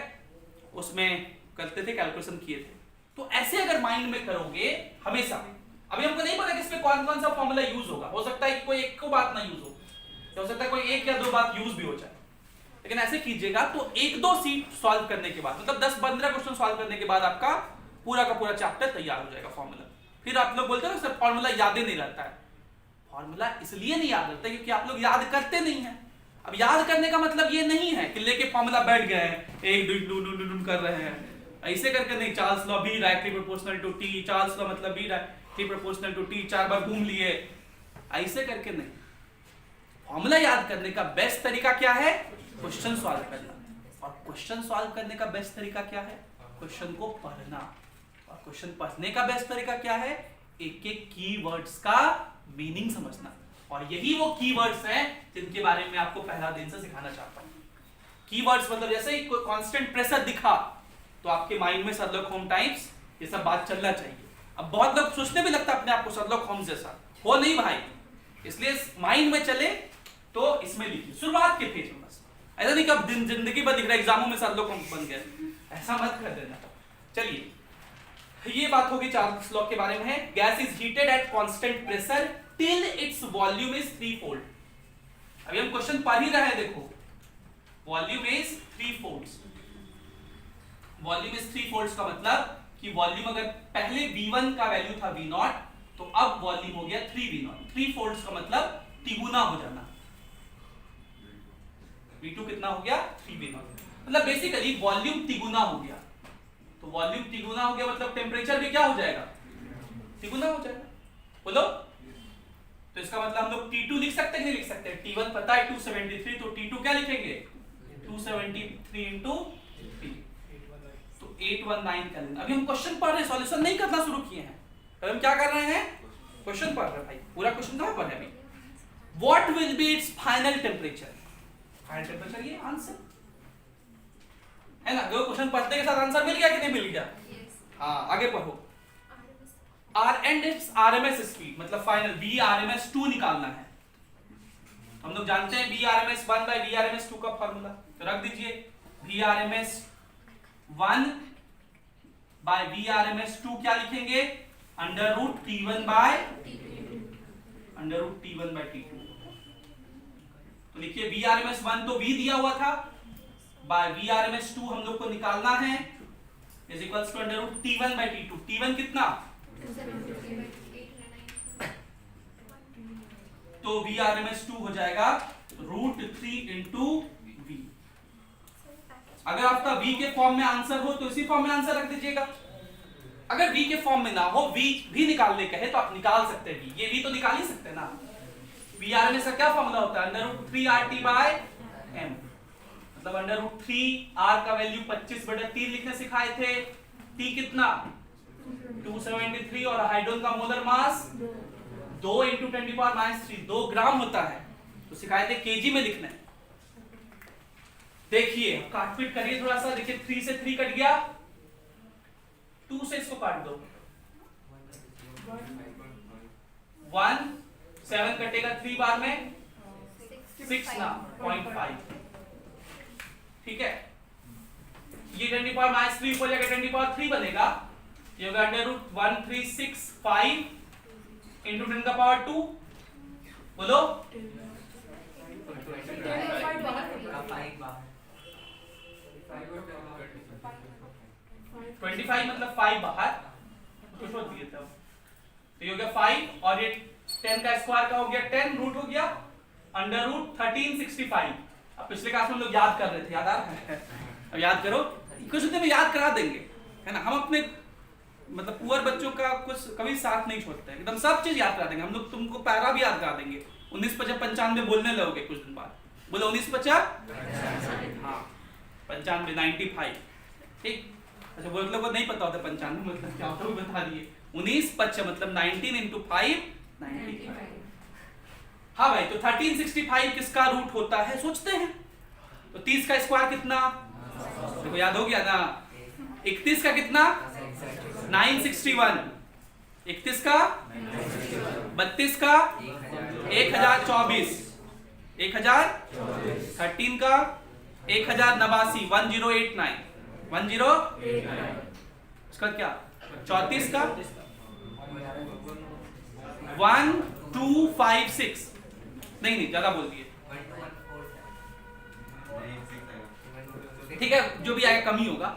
उसमें करते थे, कैलकुलेशन किए थे। तो ऐसे अगर माइंड में करोगे हमेशा, अभी हमको नहीं पता कि इसमें कौन कौन सा फॉर्मूला यूज होगा, हो सकता है कि कोई एक को बात ना यूज हो, हो सकता है कोई एक या दो बात यूज भी हो जाए, लेकिन ऐसे कीजिएगा तो एक दो सीट सॉल्व करने के बाद, मतलब 10-15 क्वेश्चन सॉल्व करने के बाद आपका पूरा का पूरा चैप्टर तैयार हो जाएगा फॉर्मूला। फिर आप लोग बोलते हैं ना सर फॉर्मूला याद ही नहीं रहता है, फॉर्मूला इसलिए नहीं याद रहता क्योंकि आप लोग याद करते नहीं हैं। अब याद करने का मतलब ये नहीं है कि लेके फॉर्मूला बैठ गए हैं, एक दो कर रहे हैं, ऐसे करके नहीं। चार्ल्स लॉ भी directly proportional to T, Charles law मतलब भी डायरेक्टली प्रोपोर्शनल टू टी, 4 बार घूम लिए, ऐसे करके नहीं। फॉर्मूला याद करने का बेस्ट तरीका क्या है, क्वेश्चन सॉल्व करना, और क्वेश्चन सॉल्व करने का बेस्ट तरीका क्या है, क्वेश्चन को पढ़ना, और क्वेश्चन पढ़ने का बेस्ट तरीका क्या है, एक एक कीवर्ड्स का मीनिंग समझना। और यही वो कीवर्ड्स हैं जिनके बारे में आपको पहला दिन से सिखाना चाहता हूं। कीवर्ड्स मतलब जैसे ही कोई कांस्टेंट प्रेशर दिखा तो आपके माइंड में शर्लॉक होम्स टाइप्स ये सब बात चलना चाहिए। अब बहुत लोग सोचने भी लगता है अपने आप को शर्लॉक होम्स जैसा, हो नहीं भाई, इसलिए माइंड में चले तो इसमें लिखिए शुरुआत के पेज में, बस ऐसा नहीं कि अब जिंदगी भर दिख रहा है एग्जामों में शर्लॉक होम्स बन गए, ऐसा मत कर देना। चलिए ये बात होगी चार्ल्स लॉ के बारे में है। Gas is heated at constant pressure till its volume is 3-fold। अभी हम क्वेश्चन पढ़ ही रहे हैं, देखो volume is 3-fold। Volume is 3-fold का मतलब कि वॉल्यूम अगर पहले V1 का वैल्यू था V0, तो अब वॉल्यूम हो गया 3v0। 3 फोल्ड्स का मतलब तिगुना हो जाना। v2 कितना हो गया 3v0, मतलब बेसिकली वॉल्यूम तिगुना हो गया। तो वॉल्यूम तिगुना हो गया मतलब टेम्परेचर भी क्या हो जाएगा, तिगुना हो जाएगा। बोलो, तो इसका मतलब हम लोग T2 लिख सकते हैं कि नहीं लिख सकते? T1 पता है 273, तो T2 क्या लिखेंगे 273 इंटू 3, तो 819 कैलोरी। अभी हम क्वेश्चन पढ़ रहे हैं, सॉल्यूशन नहीं करना शुरू किए हैं। अभी हम क्या कर रहे हैं, क्वेश्चन पढ़ रहे हैं भाई। पूरा क्वेश्चन कहां पर है अभी? What will be it's final temperature? Final temperature ये आंसर है ना। जो क्वेश्चन पढ़ते के साथ आंसर मिल गया कि नहीं मिल गया? हाँ, आगे पढ़ो। R and its RMS speed, मतलब फाइनल Vrms2 निकालना है। हम लोग जानते हैं Vrms1 by Vrms2 का फार्मूला, तो रख दीजिए Vrms1 by Vrms2 क्या लिखेंगे, under root T1 by T2। तो लिखिए Vrms1 तो V दिया हुआ था, by Vrms2 हम लोग को निकालना है, is equals to under root T1 by T2। T1 कितना, तो Vrms2 हो जाएगा √3 इंटू V। अगर आपका V के फॉर्म में आंसर हो तो इसी फॉर्म में आंसर रख दीजिएगा। अगर V के फॉर्म में ना हो, V भी निकालने कहे तो आप निकाल सकते हैं। ये V तो निकाल ही सकते हैं ना। Vrms का क्या फॉर्मूला होता है, √3RT बाय m, मतलब √3R का वैल्यू 25/3 लिखने सिखाए थे। T कितना 273 और हाइड्रोजन का मोलर मास 2 × 10⁻³ 2 ग्राम होता है, तो सिखाए थे केजी में लिखना है। देखिए काटपीट करिए थोड़ा सा, देखिए 3 से 3 कट गया, 2 से इसको काट दो, 1 7 कटेगा 3 बार में 6 ना 0.5, ठीक है। ये 10⁻³ ऊपर जाकर 10⁻³ बनेगा, ये होगा √1365 इंटू 10⁻²। बोलो 25 मतलब 5 बाहर कुछ हो दिए तब, तो ये हो गया 5 और ये 10 का स्क्वायर का हो गया 10, रूट हो गया √1365। अब पिछले क्लास में हम लोग याद कर रहे थे, याद आ रहा है? अब याद करो, कुछ दिन में याद करा देंगे, है ना। हम अपने मतलब पुअर बच्चों का कुछ कभी साथ नहीं छोड़ते हैं, एकदम सब चीज याद करा देंगे हम लोग। तुमको पैरा भी याद करा देंगे। 1955 बोलने लगोगे कुछ दिन बाद, बोलो 1950, हाँ 95 95, ठीक। अच्छा वो लोगों को नहीं पता होता 95 मतलब क्या होता है, वो बता दिए। 1950 मतलब 19 × 5 95। हाँ भाई, तो 1365 किसका रूट होता है सोचते हैं। तो 30 का स्क्वायर कितना, देखो याद हो गया ना। 31 का कितना 961, 31 का 32 का 1024, 13 का 1089 1089 इसका क्या 34 का 1256, नहीं ज्यादा बोल दिए, ठीक है जो भी आएगा कम ही होगा।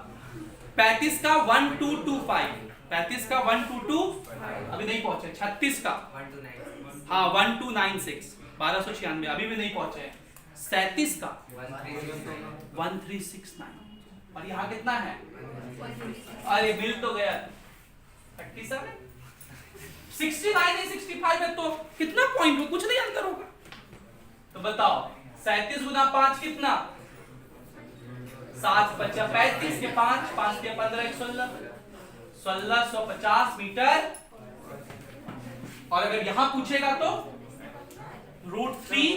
35 का 1225, 35 का 1225 अभी नहीं पहुंचे। 36 का हाँ 1296 1296 अभी भी नहीं पहुंचे। 37 का 1369 और यहाँ कितना है, अरे मिल तो गया 37, 69 नहीं 65 में तो कितना पॉइंट हो, कुछ नहीं अंतर होगा। तो बताओ 37 × 5 कितना 7 5 35 के 5 5 के 15 16 1650 मीटर। और अगर यहां पूछेगा तो √3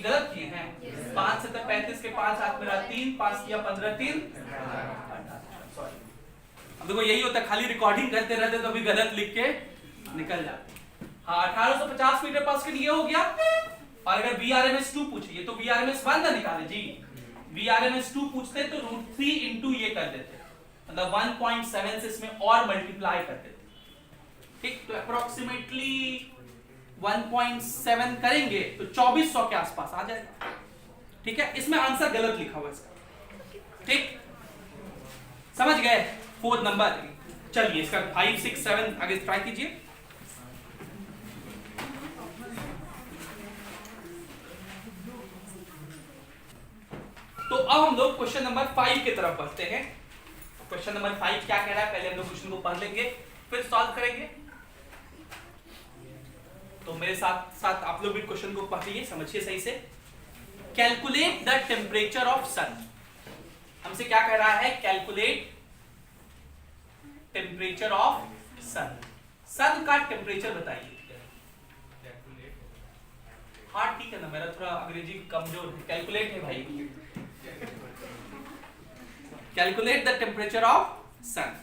गलत किए हैं। 5 से 35 के 5 हाथ में 3 5 किया 15 3 सॉरी। अब देखो यही होता है, खाली रिकॉर्डिंग करते रहते तो अभी गलत लिख के निकल जाते। हाँ 1850 मीटर पर सेकंड ये हो गया। और अगर Vrms2 पूछिए तो Vrms1 ना निकाले जी, Vrms2 पूछते तो √3 इंटू ये कर देते, मतलब 1.7 से इसमें और मल्टीप्लाई कर देते, ठीक। तो अप्रोक्सीमेटली 1.7 करेंगे तो 2400 के आसपास आ जाएगा, ठीक है। इसमें आंसर गलत लिखा हुआ इसका, ठीक समझ गए। 4th नंबर चलिए इसका 5 6 7 आगे ट्राई कीजिए। तो अब हम लोग क्वेश्चन नंबर 5 की तरफ बढ़ते हैं। क्वेश्चन नंबर 5 क्या कह रहा है, पहले हम लोग क्वेश्चन को पढ़ लेंगे फिर सॉल्व करेंगे। तो मेरे साथ साथ आप लोग भी क्वेश्चन को पढ़िए, समझिए सही से। कैलकुलेट द टेम्परेचर ऑफ सन। हमसे क्या कह रहा है, कैलकुलेट टेम्परेचर ऑफ सन। सन का टेम्परेचर बताइए। हाँ ठीक है ना, मेरा थोड़ा अंग्रेजी कमजोर है। कैलकुलेट है भाई, कैलकुलेट द टेम्परेचर ऑफ सन।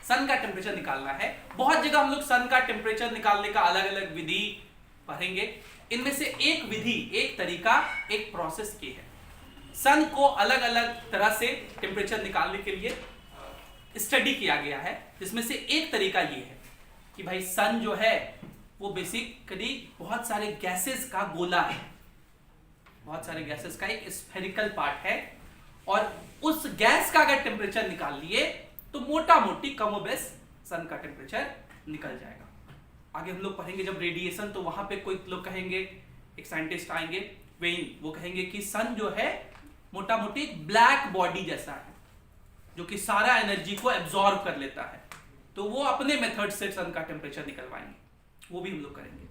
सन का टेम्परेचर निकालना है। बहुत जगह हम लोग सन का टेम्परेचर निकालने का अलग अलग विधि पढ़ेंगे। इनमें से एक विधि, एक तरीका, एक प्रोसेस की है। सन को अलग अलग तरह से टेम्परेचर निकालने के लिए स्टडी किया गया है, जिसमें से एक तरीका ये है कि भाई सन जो है वो बेसिकली बहुत सारे गैसेस का गोला है, बहुत सारे गैसेस का एक स्फेरिकल पार्ट है, और उस गैस का अगर टेम्परेचर निकाल लिए तो मोटा मोटी कमोबेश सन का टेम्परेचर निकल जाएगा। आगे हम लोग पढ़ेंगे जब रेडिएशन, तो वहां पे कोई लोग कहेंगे, एक साइंटिस्ट आएंगे वेइन, वो कहेंगे कि सन जो है मोटा मोटी ब्लैक बॉडी जैसा है जो कि सारा एनर्जी को एब्जॉर्ब कर लेता है। तो वो अपने मेथड से सन का टेम्परेचर निकलवाएंगे, वो भी हम लोग करेंगे।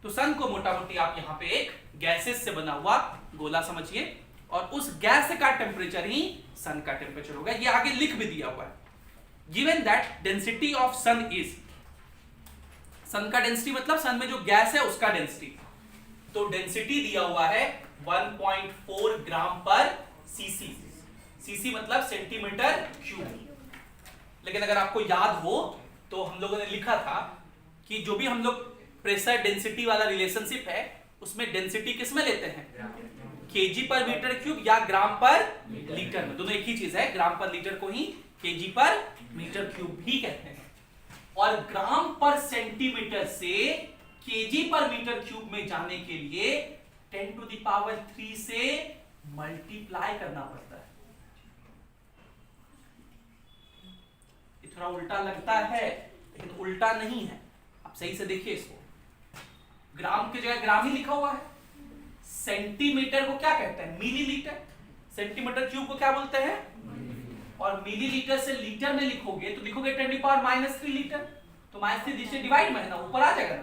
तो सन को मोटा मोटी आप यहाँ पे एक गैसेस से बना हुआ गोला समझिए, और उस गैस का टेम्परेचर ही सन का टेम्परेचर होगा। ये आगे लिख भी दिया हुआ है। Given that density of sun is, sun का डेंसिटी मतलब सन में जो गैस है उसका डेंसिटी, तो डेंसिटी दिया हुआ है 1.4 ग्राम पर सीसी। सीसी मतलब सेंटीमीटर क्यूब। लेकिन अगर आपको याद हो तो हम लोगों ने लिखा था कि जो भी हम लोग प्रेशर डेंसिटी वाला रिलेशनशिप है उसमें डेंसिटी किस में लेते हैं, केजी पर मीटर क्यूब या ग्राम पर लीटर में, दोनों एक ही चीज है। ग्राम पर लीटर को ही केजी पर मीटर क्यूब भी कहते हैं, और ग्राम पर सेंटीमीटर से केजी पर मीटर क्यूब में जाने के लिए 10 टू द पावर 3 से मल्टीप्लाई करना पड़ता है। ये थोड़ा उल्टा लगता है लेकिन उल्टा नहीं है, आप सही से देखिए इसको। ग्राम की जगह ग्राम ही लिखा हुआ है। सेंटीमीटर को क्या कहते हैं, मिलीलीटर। सेंटीमीटर क्यूब को क्या बोलते हैं, और मिलीलीटर से लीटर में लिखोगे तो लिखोगे 10 टू पावर -3 लीटर, तो -3 से डिवाइड में है ना, ऊपर आ जाएगा ना।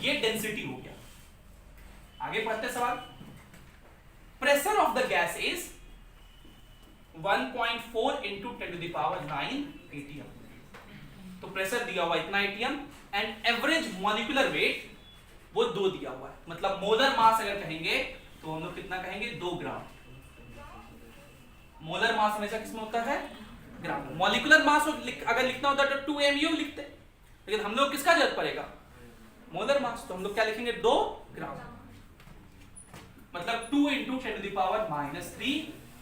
ये डेंसिटी हो गया। आगे पढ़ते सवाल। Pressure of the gas is 1.4 into 10 to the power 9 atm। तो प्रेशर दिया हुआ इतना atm, and average molecular weight वो 2 दिया हुआ है। मतलब मोलर मास अगर कहेंगे तो हम लोग कितना कहेंगे, 2 ग्राम। मोलर मास हमेशा किसमें होता है, ग्राम। मॉलिक्यूलर मास अगर लिखना होता तो 2 mu लिखते, लेकिन हम लोग किसका जरूरत पड़ेगा, मोलर मास, तो हम लोग क्या लिखेंगे, 2 ग्राम। मतलब 2 into 10 to the power -3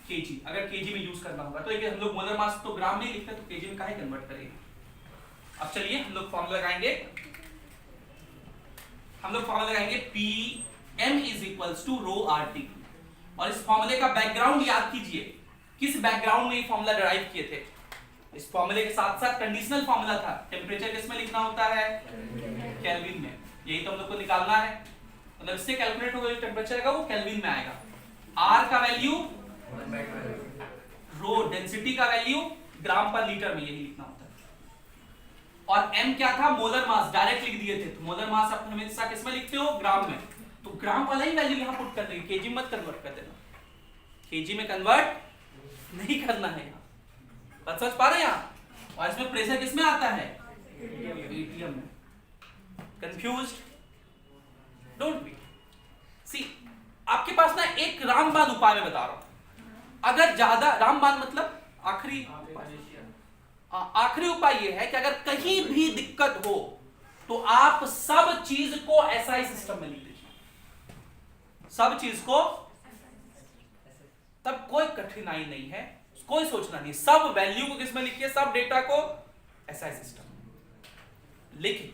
kg। अगर केजी में यूज करना होगा तो हम लोग मोलर मास तो ग्राम में लिखते हैं, तो केजी में काहे कन्वर्ट करेंगे। अब चलिए हम लोग फॉर्मूला लगाएंगे। हम लोग फॉर्मूला लगाएंगे Pm is equals to rho RT। और इस फॉर्मूले का बैकग्राउंड याद कीजिए, किस बैकग्राउंड में ये फॉर्मूला डिराइव किए थे। इस फॉर्मूले के साथ साथ कंडीशनल फॉर्मूला था, टेम्परेचर किस में लिखना होता है, केल्विन में। यही तो हम लोग को निकालना है, मतलब इससे कैलकुलेट होगा जो टेम्परेचर का वो केल्विन में आएगा। R का वैल्यू, रो डेंसिटी का वैल्यू ग्राम पर लीटर में, यही लिखना होता है। और m क्या था, मोलर मास, डायरेक्ट लिख दिए थे। तो मोलर मास आप हमेशा किस में लिखते हो, ग्राम में, तो ग्राम वाला ही वैल्यू यहां पुट कर देंगे, केजी मत कन्वर्ट कर देना। केजी में कन्वर्ट नहीं करना है यहाँ, बात समझ पा रहे हैं यहाँ। और इसमें प्रेशर किस में आता है, एटीएम में। Confused, don't be. सी, आपके पास ना एक रामबाण उपाय में बता रहा हूं। अगर ज्यादा, रामबाण मतलब आखिरी उपाय ये है कि अगर कहीं भी दिक्कत हो तो आप सब चीज को एसआई सिस्टम में लिख लीजिए, सब चीज को, तब कोई कठिनाई नहीं है, कोई सोचना नहीं। सब वैल्यू को किसमें लिखिए, सब डेटा को एसआई सिस्टम। लेकिन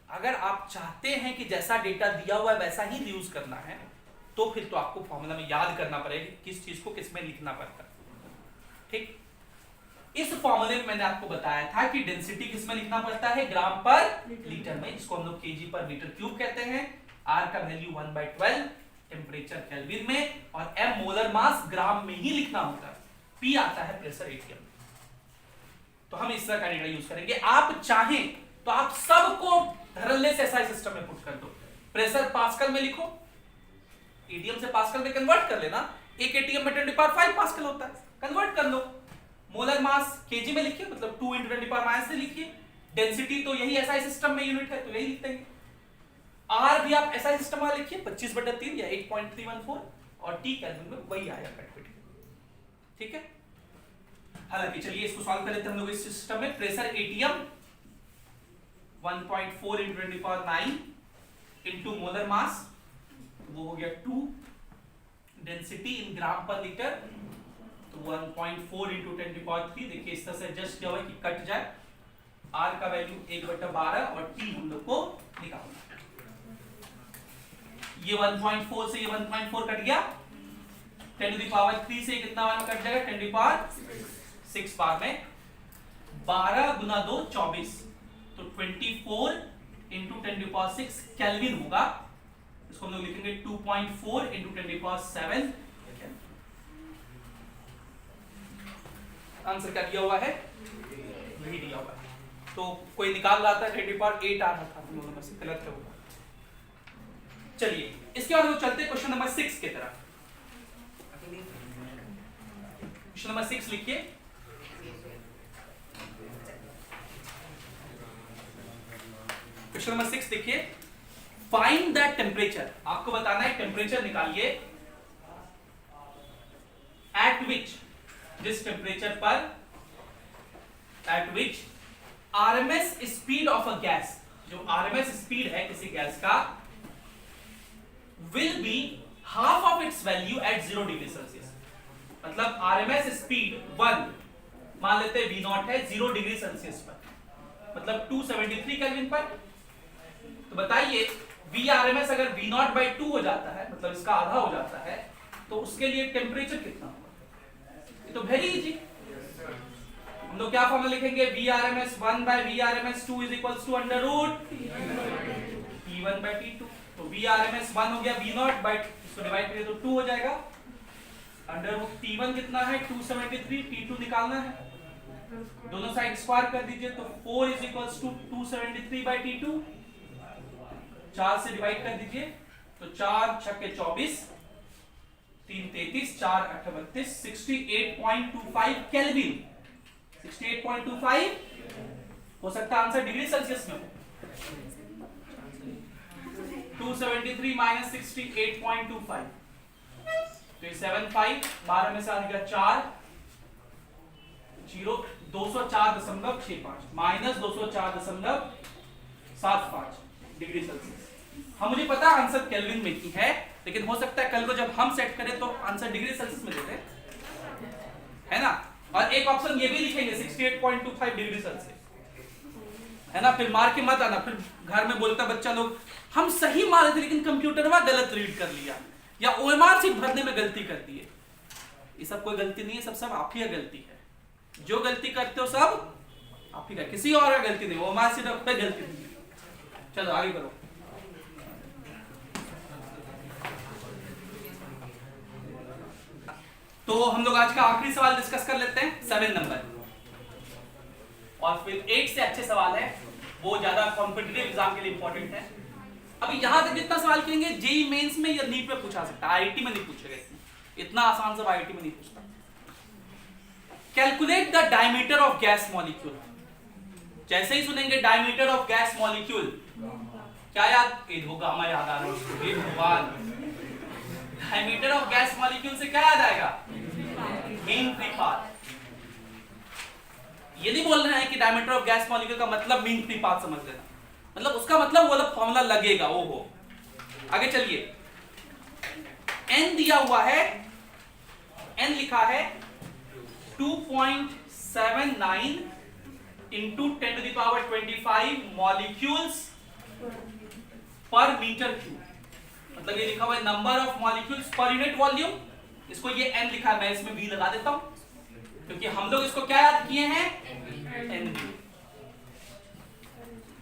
अगर आप चाहते हैं कि जैसा डेटा दिया हुआ है वैसा ही यूज करना है, तो फिर तो आपको फॉर्मूला में याद करना पड़ेगा किस चीज को किसमें लिखना पड़ता है। ठीक, इस फॉर्मूले में मैंने आपको बताया था कि डेंसिटी किसमें लिखना पड़ता है, ग्राम पर लीटर में, जिसको हम लोग केजी पर मीटर क्यूब कहते हैं। आर का वैल्यू 1/12, टेम्परेचर केल्विन में, और एम मोलर मास ग्राम में ही लिखना होता है। पी आता है प्रेशर एटीएम। तो हम इस तरह का डेटा यूज करेंगे। आप चाहें तो आप सबको धड़ल्ले से एसआई सिस्टम में पुट कर दो। प्रेशर पास्कल में लिखो, एटीएम से पास्कल में कन्वर्ट कर लेना। एक एटीएम में 10⁵ पास्कल होता है, कन्वर्ट कर लो। मोलर मास केजी में लिखिए, मतलब 2 × 10⁻³ से लिखिए। डेंसिटी तो यही एसआई सिस्टम में यूनिट है, तो यही लिख देंगे। आर भी आप एसआई सिस्टम में लिखिए 25/3 या 8.314, और टी केल्विन में वही आया कटपिट। ठीक है। हालांकि चलिए इसको सॉल्व कर लेते हैं हम लोग इस सिस्टम में। Pressure ATM 1.4 × 10⁹ into molar mass, वो हो गया 2। डेंसिटी इन ग्राम पर लीटर, तो 1.4 × 10⁻3। देखिए इस तरह से एडजस्ट किया हुआ है कि कट जाए। आर का वैल्यू 1/12 और टी हम लोग को निकालना है। ये 1.4 से ये 1.4 कट गया, 10⁻³ से कितना बार में कट जाएगा, 10⁻6 बार में। 12 × 2 24, तो 24 × 10⁻6 केल्विन होगा। इसको हम लोग लिखेंगे 2.4 × 10⁻7। आंसर क्या दिया हुआ है, वही दिया हुआ है। तो कोई निकाल रहा था 10⁸ आ रहा था, हम लोगों में से गलत है होगा। चलिए इसके बाद हम लोग चलते हैं क्वेश्चन नंबर 6 की तरफ। क्वेश्चन नंबर 6 लिखिए। क्वेश्चन नंबर 6 देखिए, फाइंड द टेम्परेचर। आपको बताना है टेम्परेचर निकालिए एट विच, जिस टेम्परेचर पर, at which RMS speed of a gas, जो आरएमएस स्पीड है किसी गैस का, will be half of its value at 0 degree Celsius. मतलब आरएमएस स्पीड 1 मान लेते हैं V0 है 0 डिग्री सेल्सियस पर, मतलब 273 केल्विन पर। तो बताइए Vrms अगर V0/2 हो जाता है, मतलब इसका आधा हो जाता है, तो उसके लिए टेम्परेचर कितना होगा। ये तो वेरी इजी। हम लोग क्या फॉर्मूला लिखेंगे, Vrms 1/Vrms 2 = √T1/T2। तो Vrms 1 हो गया, V0 इसको डिवाइड करिए तो 2 हो जाएगा। √T1 कितना है, 273, T2 निकालना है, दोनों साइड स्क्वायर कर दीजिए, तो 4 = 273/T2। 4 से डिवाइड कर दीजिए, तो 4 × 6 = 24, 3 × 33, 4 × 8 = 32, 68.25 केल्विन। 68.25 हो सकता है आंसर डिग्री सेल्सियस में हो। 273 - 68.25, तो ये 75, 12 में से आ गया 4, 0, 204.65 माइनस 204.75 डिग्री सेल्सियस। हम मुझे पता आंसर केल्विन में ही है, लेकिन हो सकता है कल को जब हम सेट करें तो आंसर डिग्री सेल्सियस में देते हैं, है ना। और एक ऑप्शन ये भी लिखेंगे 68.25 डिग्री सेल्सियस, है ना। फिर मार के मत आना, फिर घर में बोलता बच्चा लोग हम सही मारे थे लेकिन कंप्यूटर में गलत रीड कर लिया, या ओएमआर सीट भरने में गलती कर दी है। ये सब कोई गलती नहीं है, सब आप ही की गलती है। जो गलती करते हो सब आप ही का, किसी और का गलती नहीं। ओएमआर सीट पे गलती नहीं है। चलो आगे करो। तो हम लोग आज का आखिरी सवाल डिस्कस कर लेते हैं, 7 नंबर, और फिर 8 से अच्छे सवाल है, वो ज्यादा कॉम्पिटिटिव एग्जाम के लिए इंपॉर्टेंट है। अभी यहां तक जितना सवाल करेंगे जेईई मेंस में या नीट में पूछा सकता है, आईआईटी में नहीं पूछेगा। इतना आसान सब आईआईटी में नहीं पूछता। Calculate the diameter of gas molecule. जैसे ही सुनेंगे डायमीटर ऑफ गैस मॉलिक्यूल, क्या याद, ये होगा हमारे याद आ रहा है, भगवान, डायमीटर ऑफ गैस मॉलिक्यूल से क्या याद आएगा, मीन फ्री पाथ। ये नहीं बोल रहे हैं कि डायमीटर ऑफ गैस मॉलिक्यूल का मतलब मीन फ्री पाथ समझ लेना, मतलब उसका मतलब वो वाला फॉर्मूला लगेगा। ओहो, आगे चलिए। n दिया हुआ है, n लिखा है 2.79 into 10⁻25 मॉलिक्यूल्स पर मीटर क्यूब। मतलब ये लिखा हुआ है number of molecules per unit volume. इसको ये n लिखा है, मैं इसमें v लगा देता हूं। क्योंकि हम लोग इसको क्या याद किए हैं, एनवी।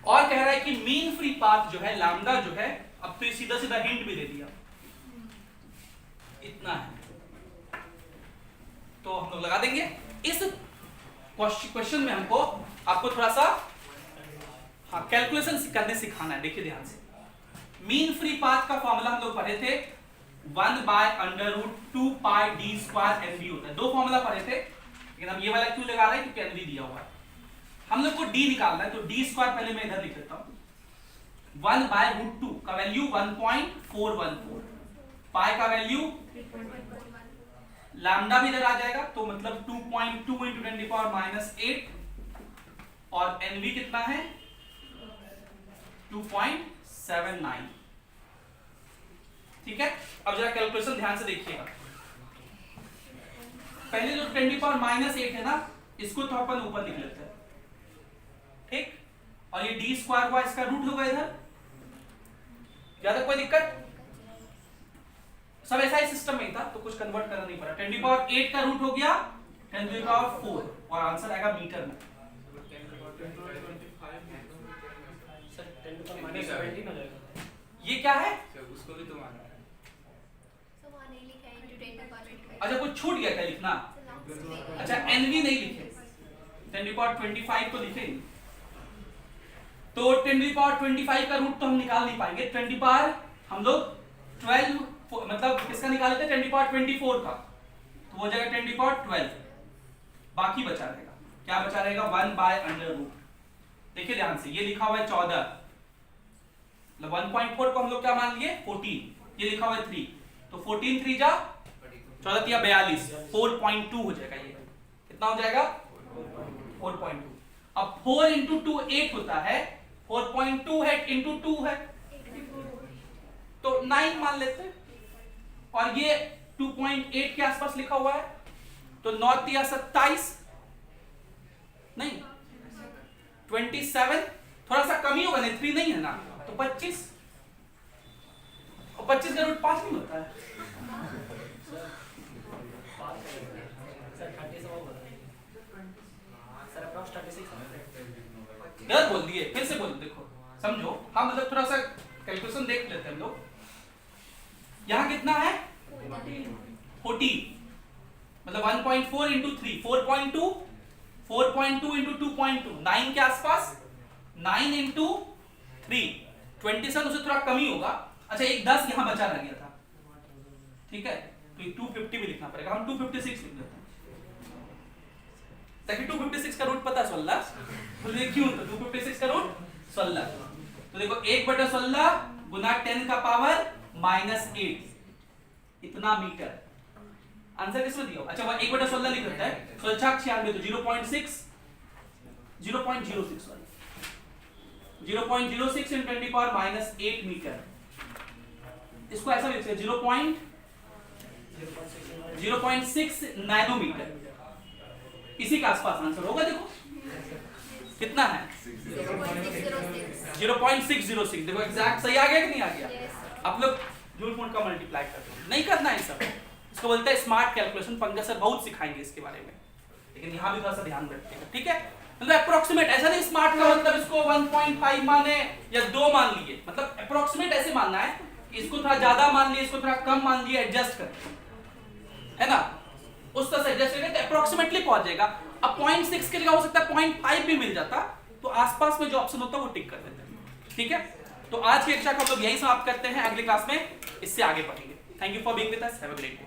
और कह रहा है कि मीन फ्री पाथ जो है लैम्डा जो है, अब तो सीधा सीधा हिंट भी दे दिया, इतना है। तो हम लोग लगा देंगे। इस क्वेश्चन में हमको आपको थोड़ा सा कैलकुलेशन करने सिखाना है। देखिए ध्यान से, मीन फ्री पाथ का फॉर्मूला हम लोग पढ़े थे 1/√2 पाई d स्क्वायर एनवी होता है। दो फॉर्मूला पढ़े थे, लेकिन हम ये वाला क्यों लगा रहे हैं, क्योंकि एनवी दिया हुआ है। हम लोग को d निकालना है, तो d स्क्वायर पहले मैं इधर लिख देता हूं। 1/√2 का वैल्यू 1.414, पाई का वैल्यू लैम्डा भी इधर आ जाएगा, तो मतलब 2.2 × 10⁻⁻8 और एनवी कितना है 2.79। ठीक है, अब जरा कैलकुलेशन ध्यान से देखिएगा। पहले जो 10⁻⁻8 है ना, इसको तो अपन ऊपर लिख लेते हैं, ठीक। और ये d स्क्वायर हुआ, इसका रूट होगा इधर। ज्यादा कोई दिक्कत, सब ऐसा ही सिस्टम में था, तो कुछ कन्वर्ट करना नहीं पड़ा। 10⁻8 का रूट हो गया 10⁻4 और आंसर आएगा मीटर में। ये क्या है, उसको भी तो माना है। अच्छा कुछ छूट गया क्या लिखना? अच्छा एनवी नहीं लिखे, 10⁻25 तो लिखे नहीं, तो 10⁻25 का रूट तो हम निकाल नहीं पाएंगे। 10 हम लोग 12 मतलब किसका निकाले थे 10⁻24 का, तो वो जाएगा 10⁻12, बाकी बचा रहेगा क्या, बचा रहेगा 1/√। देखिए ध्यान से, ये लिखा हुआ है 14, मतलब 1.4 को हम लोग क्या मान लिए 14, ये लिखा हुआ है 3, तो 14 3 जा 14 या 42, 4.2 हो जाएगा। ये कितना हो जाएगा 4.2। अब 4 × 2 8 होता है, 4.2 है × 2 है, तो 9 मान लेते हैं। और ये 2.8 के आसपास लिखा हुआ है, तो 9 या 27 नहीं 27, थोड़ा सा कम ही होगा, नहीं 3 नहीं है ना, तो 25, और 25 का रूट 5 नहीं होता है। गलत बोल दिए, फिर से बोल, देखो समझो, हम मतलब थोड़ा सा कैलकुलेशन देख लेते हैं हम लोग। यहाँ कितना है 14, मतलब 1.4 × 3 4.2, 4.2 × 2.2 9 के आसपास, 9 × 3 27, उससे थोड़ा कम ही होगा। अच्छा एक 10 यहाँ बचा रह गया था, ठीक है, तो ये 250 भी लिखना पड़ेगा, हम 256 लिख लेते हैं, ताकि 256 का रूट पता 16, तो ये क्यों, तो 256 का रूट 16, तो देखो 1/16 गुना 10 का पावर -8, इतना मीटर। आंसर किसमें दिया? अच्छा वह 1/16 लिख देता है, 1696 तो 0.06 सॉरी 0.06 × 10⁻⁻8 मीटर। इसको ऐसा लिख सकते 0.06 नैनोमीटर, इसी के आसपास आंसर होगा। देखो कितना है 0.606, देखो एग्जैक्ट सही आ गया कि नहीं आ गया? आप लोग जूल फॉन्ट का मल्टीप्लाई करते हैं, नहीं करना है सब, इसको बोलते हैं स्मार्ट कैलकुलेशन। पंकज सर बहुत सिखाएंगे इसके बारे में, लेकिन यहाँ भी थोड़ा सा ध्यान रखिएगा, ठीक है। मतलब अप्रोक्सीमेट, ऐसा नहीं स्मार्ट का मतलब इसको 1.5 माने या 2 मान लिए, मतलब अप्रोक्सीमेट ऐसे मानना है, इसको थोड़ा ज्यादा मान लिए, इसको थोड़ा कम मान लिए, एडजस्ट कर, है ना, उस तरह से एडजस्ट करेंगे तो अप्रोक्सीमेटली पहुंच जाएगा। अब 0.6 के जगह हो सकता है 0.5 भी मिल जाता, तो आसपास में जो ऑप्शन होता है वो टिक कर देते हैं, ठीक है। तो आज की कक्षा को हम लोग यही समाप्त करते हैं, अगली क्लास में इससे आगे पढ़ेंगे। Thank you for being with us, have a great day.